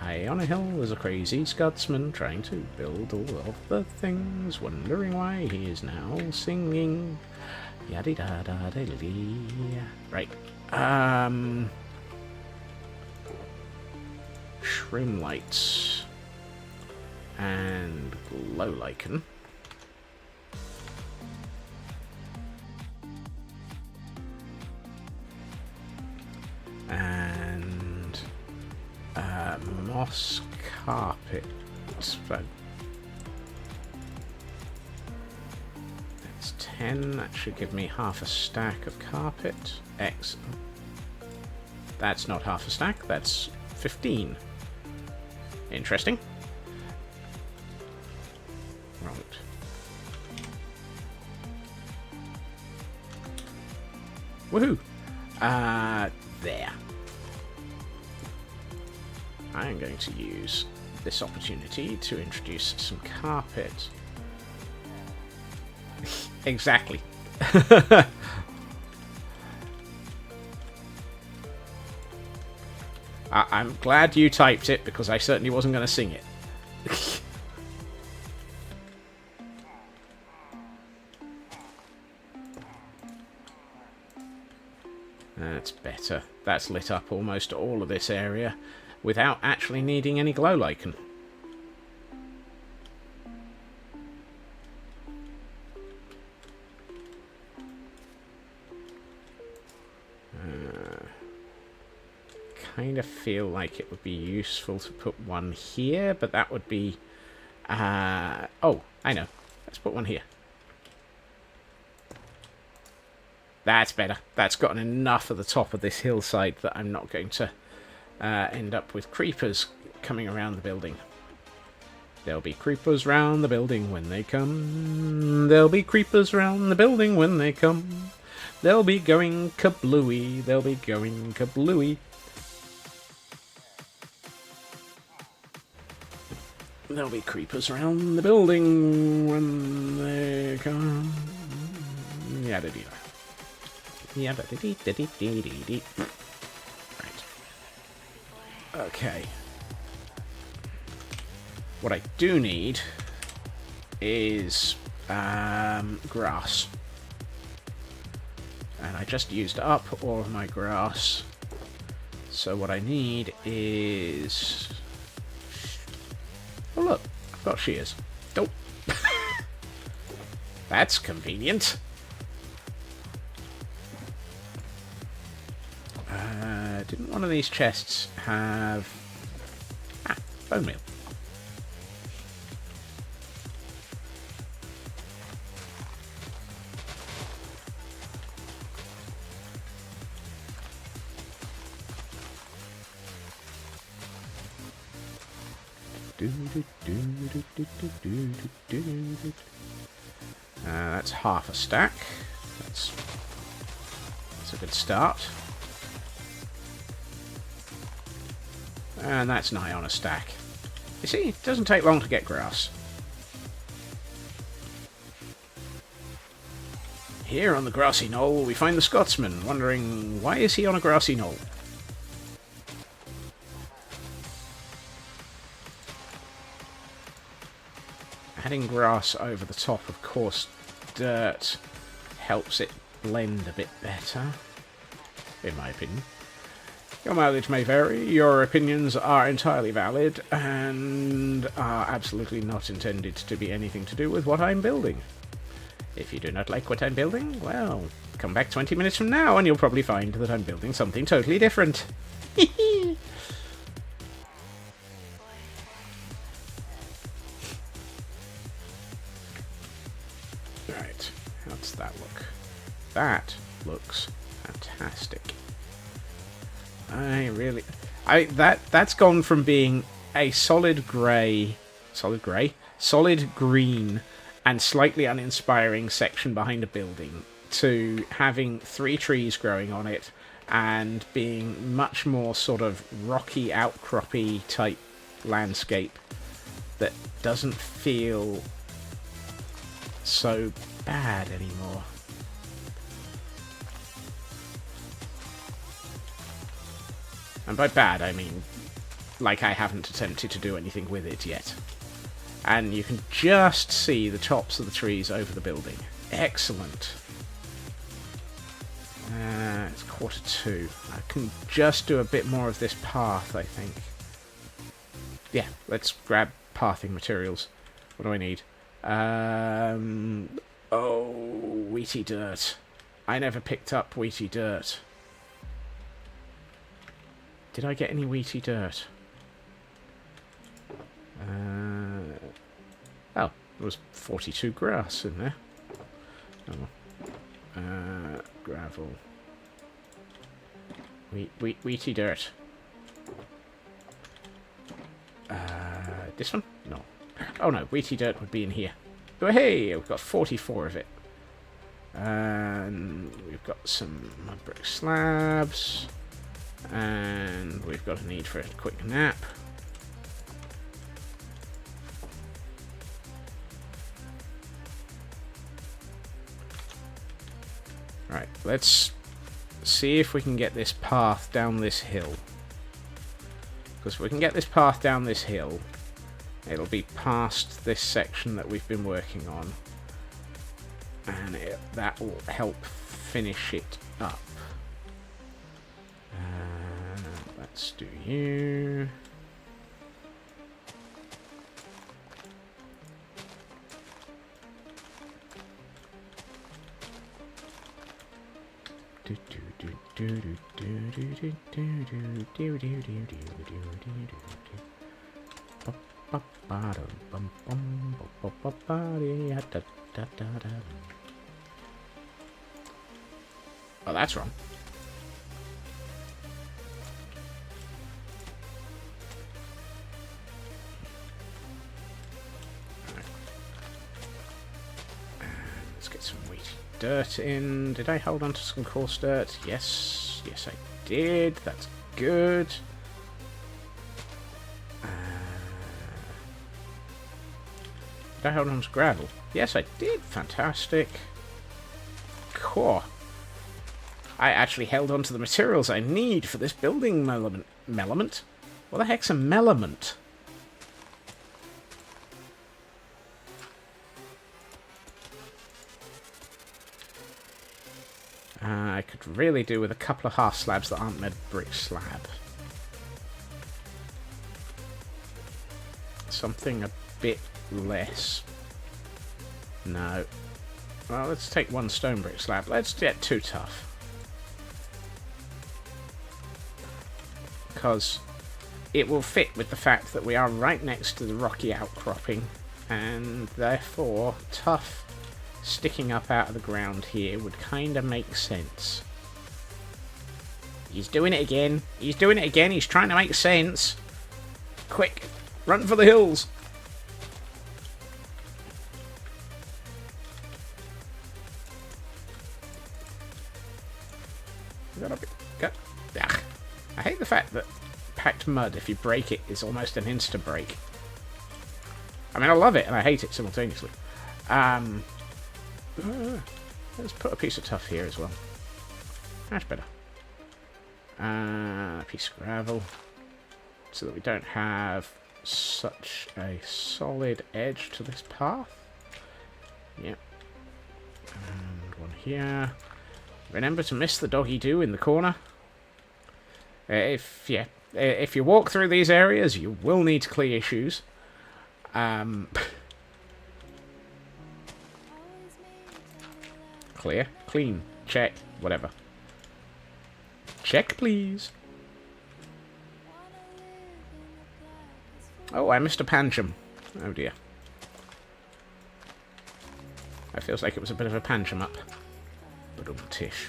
Speaker 1: High on a hill was a crazy Scotsman trying to build all of the things, wondering why he is now singing. Yaddy da da da dee. Right. Shroom lights and glow lichen. And moss carpet. But that's 10. That should give me half a stack of carpet. Excellent. That's not half a stack. That's 15. Interesting. Right. Woohoo! There. I am going to use this opportunity to introduce some carpet. Exactly. I'm glad you typed it, because I certainly wasn't going to sing it. That's better. That's lit up almost all of this area without actually needing any glow lichen. Kind of feel like it would be useful to put one here, but that would be... oh, I know. Let's put one here. That's better. That's gotten enough at the top of this hillside that I'm not going to end up with creepers coming around the building. There'll be creepers round the building when they come. There'll be creepers round the building when they come. They'll be going kablooey. They'll be going kablooey. There'll be creepers around the building when they come. Yada dee. Yada dee dee dee dee dee. Right. Okay. What I do need is grass. And I just used up all of my grass. So what I need is... Oh look, I've got shears. Oh. That's convenient. Didn't one of these chests have... Ah, bone meal. That's half a stack. That's a good start. And that's nigh on a stack. You see, it doesn't take long to get grass. Here on the grassy knoll, we find the Scotsman, wondering why is he on a grassy knoll? Adding grass over the top of coarse dirt helps it blend a bit better, in my opinion. Your mileage may vary, your opinions are entirely valid, and are absolutely not intended to be anything to do with what I'm building. If you do not like what I'm building, well, come back 20 minutes from now and you'll probably find that I'm building something totally different. Right, how does that look? That looks fantastic. That's gone from being a solid green, and slightly uninspiring section behind a building to having 3 trees growing on it and being much more sort of rocky, outcroppy type landscape that doesn't feel so bad anymore. And by bad, I mean, like I haven't attempted to do anything with it yet. And you can just see the tops of the trees over the building. Excellent. It's 1:45. I can just do a bit more of this path, I think. Yeah, let's grab pathing materials. What do I need? Oh, wheaty dirt. I never picked up wheaty dirt. Did I get any wheaty dirt? Oh, there was 42 grass in there. Oh. Gravel. Wheaty dirt. This one? No. Oh no, wheaty dirt would be in here. Oh hey, we've got 44 of it. And we've got some mud brick slabs. And we've got a need for a quick nap. Right, let's see if we can get this path down this hill. Because if we can get this path down this hill, it'll be past this section that we've been working on. And that will help finish it up. Let's do you. Oh, that's wrong. Right. Let's get some wheat dirt in. Did I hold on to some coarse dirt? Yes. Yes, I did. That's good. Did I hold on to gravel? Yes, I did. Fantastic. Cool. I actually held on to the materials I need for this building melement. What the heck's a melement? I could really do with a couple of half slabs that aren't made brick slab. Something a bit less. No. Well, let's take one stone brick slab. Let's get 2 tough. Because it will fit with the fact that we are right next to the rocky outcropping, and therefore tough sticking up out of the ground here would kind of make sense. He's doing it again. He's doing it again. He's trying to make sense. Quick, run for the hills. I hate the fact that packed mud, if you break it, is almost an insta-break. I mean, I love it and I hate it simultaneously. Let's put a piece of tuff here as well. That's better. A piece of gravel, so that we don't have such a solid edge to this path. Yep. And one here. Remember to miss the doggy-doo in the corner. If you walk through these areas, you will need to clear your shoes. Clear, clean, check, whatever. Check, please. Oh, I missed a pancham. Oh dear. That feels like it was a bit of a pancham up. But tish.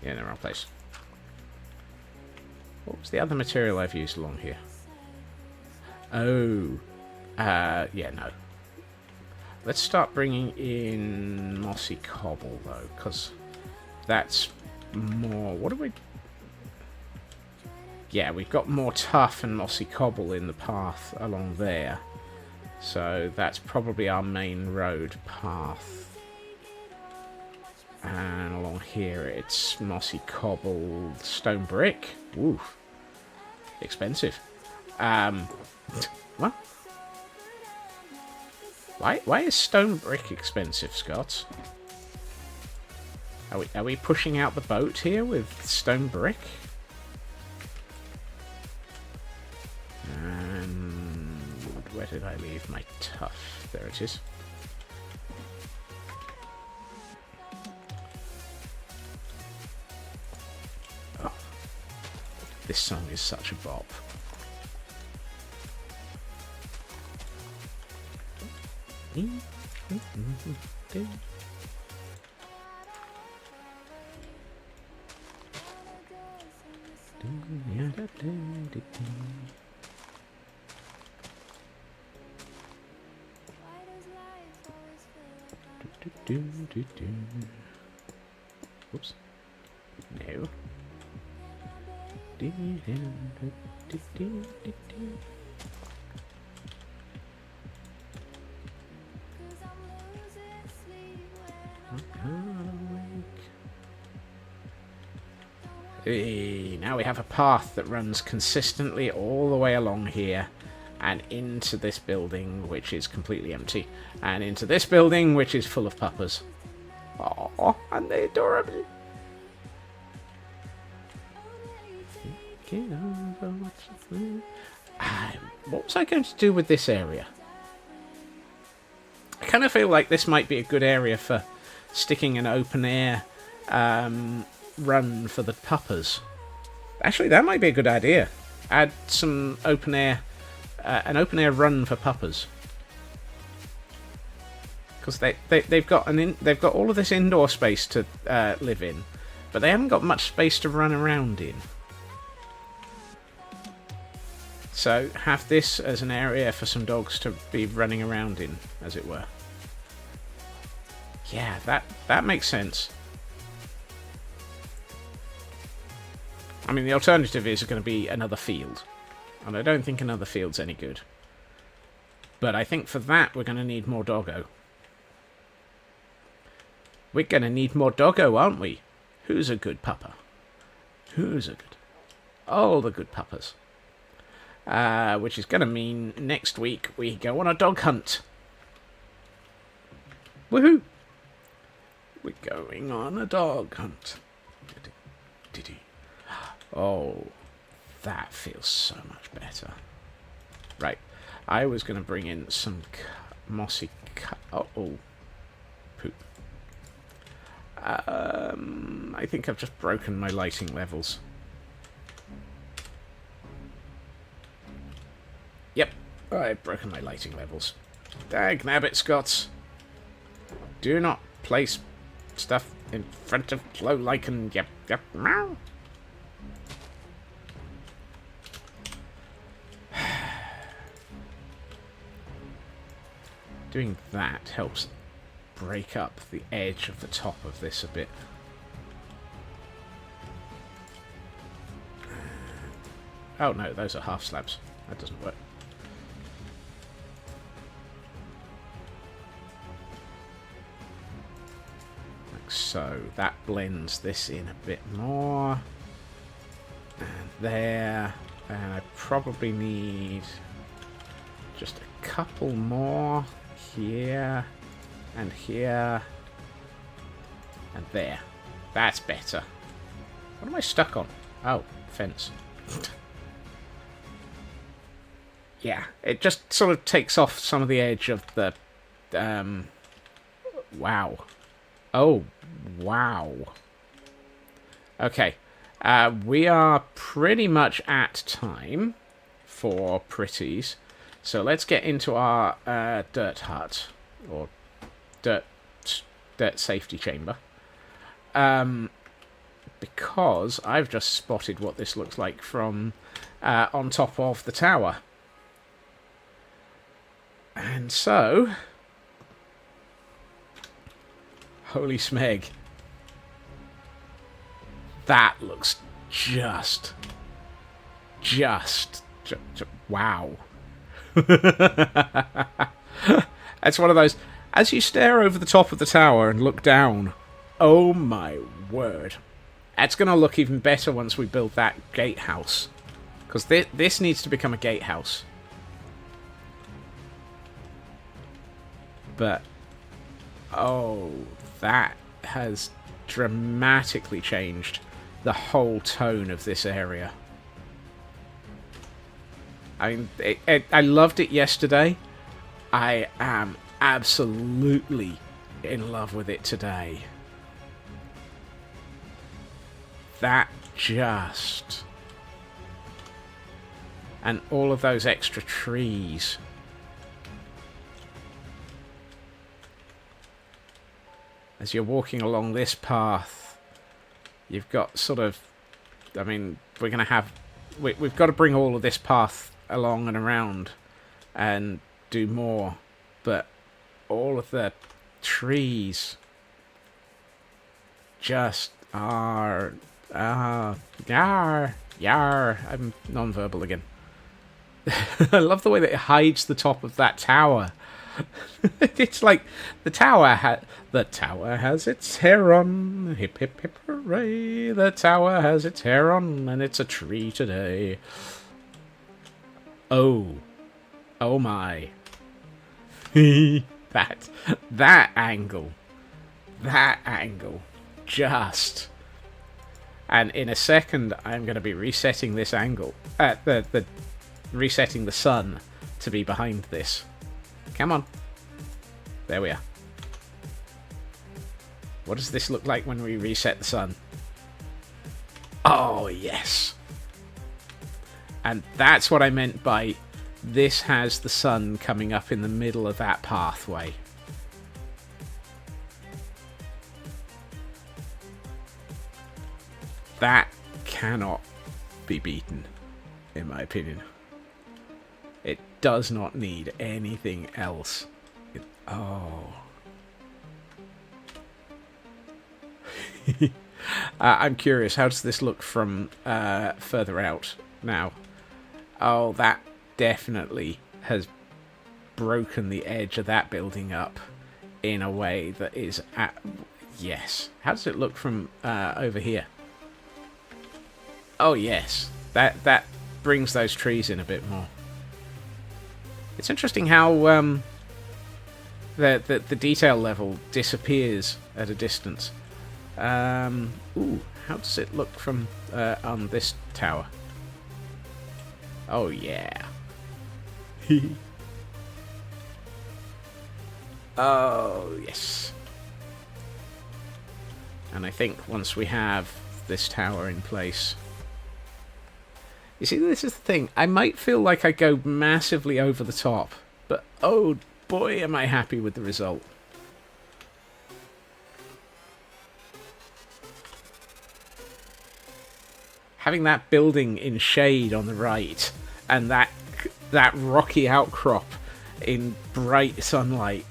Speaker 1: Yeah, in the wrong place. What was the other material I've used along here? Oh. Yeah, no. Let's start bringing in mossy cobble, though, because that's more... What do we... Yeah, we've got more tough and mossy cobble in the path along there. So that's probably our main road path. And along here it's mossy cobble, stone brick. Ooh. Expensive. What? Why is stone brick expensive, Scott? Are we pushing out the boat here with stone brick? And where did I leave my tuff? There it is. Oh, this song is such a bop. Whoops. No. Hey, now we have a path that runs consistently all the way along here and into this building, which is completely empty, and into this building, which is full of puppers. Aww, and they're adorable. What was I going to do with this area? I kind of feel like this might be a good area for sticking an open air run for the puppers. Actually, that might be a good idea. Add some open air, an open air run for puppers, because they've got they've got all of this indoor space to live in, but they haven't got much space to run around in. So have this as an area for some dogs to be running around in, as it were. Yeah, that makes sense. I mean, the alternative is going to be another field. And I don't think another field's any good. But I think for that, we're going to need more doggo. We're going to need more doggo, aren't we? Who's a good pupper? Who's a good... all the good puppers. Which is going to mean next week we go on a dog hunt. Woohoo! We're going on a dog hunt. Oh, that feels so much better. Right, I was going to bring in some mossy... oh, poop. I think I've just broken my lighting levels. Yep, I've broken my lighting levels. Dag nabbit, Scots. Do not place stuff in front of glow lichen. Yep, meow. Doing that helps break up the edge of the top of this a bit. Oh no, those are half slabs. That doesn't work. Like so. That blends this in a bit more. And there. And I probably need just a couple more here and here and there. That's better. What am I stuck on? Oh, fence. Yeah, it just sort of takes off some of the edge of the... wow. Oh, wow. Okay. We are pretty much at time for pretties. So let's get into our dirt hut. Or dirt safety chamber. Because I've just spotted what this looks like from on top of the tower. And so... holy smeg. That looks just wow. It's one of those, as you stare over the top of the tower and look down, oh my word. It's going to look even better once we build that gatehouse. Because this needs to become a gatehouse. But, oh, that has dramatically changed the whole tone of this area. I mean, I loved it yesterday. I am absolutely in love with it today. That just... And all of those extra trees. As you're walking along this path, you've got sort of... I mean, we're going to have... We've got to bring all of this path along and around and do more. But all of the trees just are... Yar. I'm non-verbal again. I love the way that it hides the top of that tower. It's like the tower has its hair on. Hip hip hip hooray! The tower has its hair on, and it's a tree today. Oh my! that angle, just. And in a second, I'm going to be resetting this angle. Resetting the sun to be behind this. Come on. There we are. What does this look like when we reset the sun? Oh, yes. And that's what I meant by this has the sun coming up in the middle of that pathway. That cannot be beaten, in my opinion. It does not need anything else. I'm curious, how does this look from further out now? Oh, that definitely has broken the edge of that building up in a way that is... yes. How does it look from over here? Oh, yes. That brings those trees in a bit more. It's interesting how the detail level disappears at a distance. Ooh, how does it look from on this tower? Oh, yeah. Oh, yes. And I think once we have this tower in place... You see, this is the thing. I might feel like I go massively over the top, but oh boy, am I happy with the result. Having that building in shade on the right, and that rocky outcrop in bright sunlight,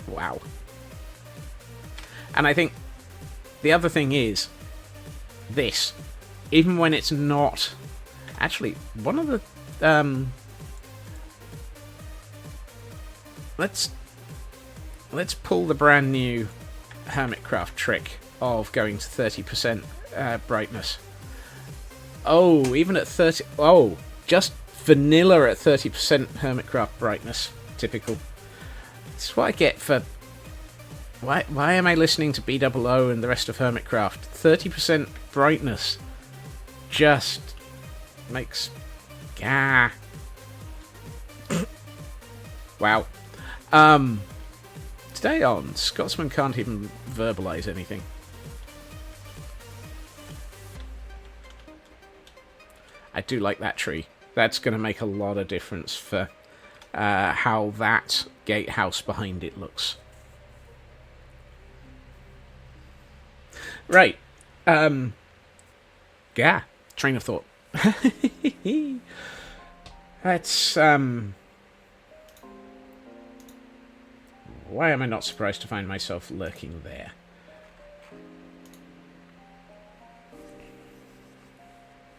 Speaker 1: wow. And I think the other thing is this. Even when it's not... Actually, one of the... Let's pull the brand new Hermitcraft trick of going to 30% brightness. Oh, even at 30... Oh, just vanilla at 30% Hermitcraft brightness. Typical. This is what I get for... Why am I listening to BOO and the rest of Hermitcraft? 30% brightness just makes... Wow. Today on Scotsman Can't Even Verbalise Anything. I do like that tree. That's going to make a lot of difference for how that gatehouse behind it looks. Right. Train of thought. That's, why am I not surprised to find myself lurking there?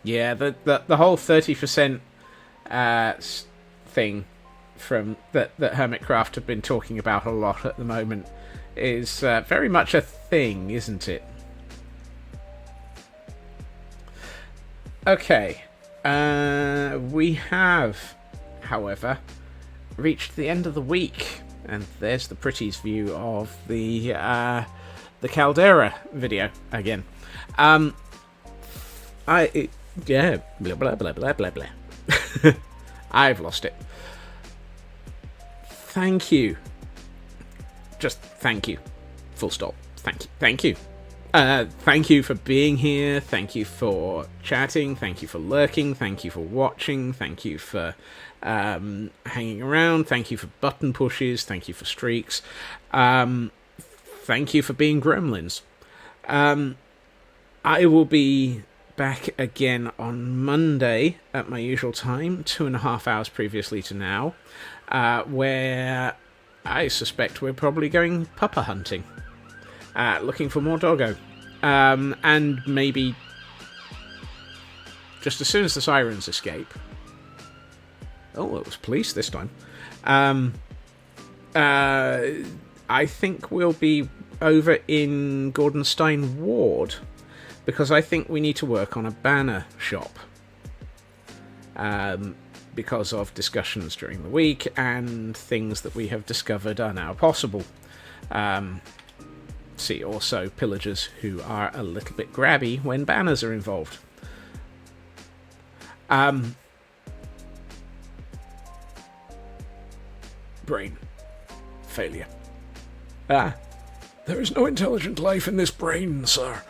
Speaker 1: Yeah, the whole 30% thing from that Hermitcraft have been talking about a lot at the moment is very much a thing, isn't it? Okay, we have, however, reached the end of the week. And there's the pretties view of the Caldera video again. Yeah, blah blah blah blah blah blah. I've lost it. Thank you. Just thank you. Full stop. Thank you. Thank you. Thank you for being here. Thank you for chatting. Thank you for lurking. Thank you for watching. Thank you for hanging around. Thank you for button pushes. Thank you for streaks. Thank you for being gremlins. I will be back again on Monday at my usual time, 2.5 hours previously to now, where I suspect we're probably going pupper hunting, looking for more doggo, and maybe just as soon as the sirens escape. Oh, it was police this time. I think we'll be over in Gordonstein Ward, because I think we need to work on a banner shop, because of discussions during the week and things that we have discovered are now possible. See also pillagers who are a little bit grabby when banners are involved. Brain failure.
Speaker 2: There is no intelligent life in this brain, sir.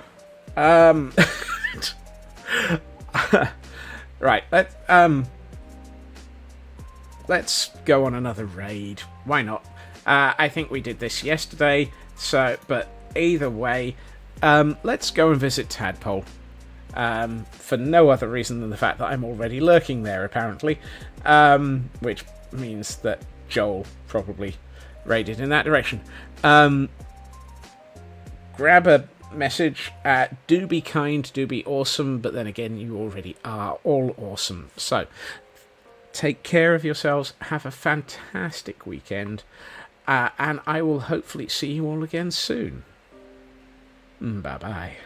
Speaker 1: Right, let's go on another raid. Why not? I think we did this yesterday, but either way, let's go and visit Tadpole. For no other reason than the fact that I'm already lurking there, apparently. Which means that Joel probably raided in that direction. Grab a message. Do be kind, do be awesome, but then again, you already are all awesome. So, take care of yourselves, have a fantastic weekend, and I will hopefully see you all again soon. Bye-bye.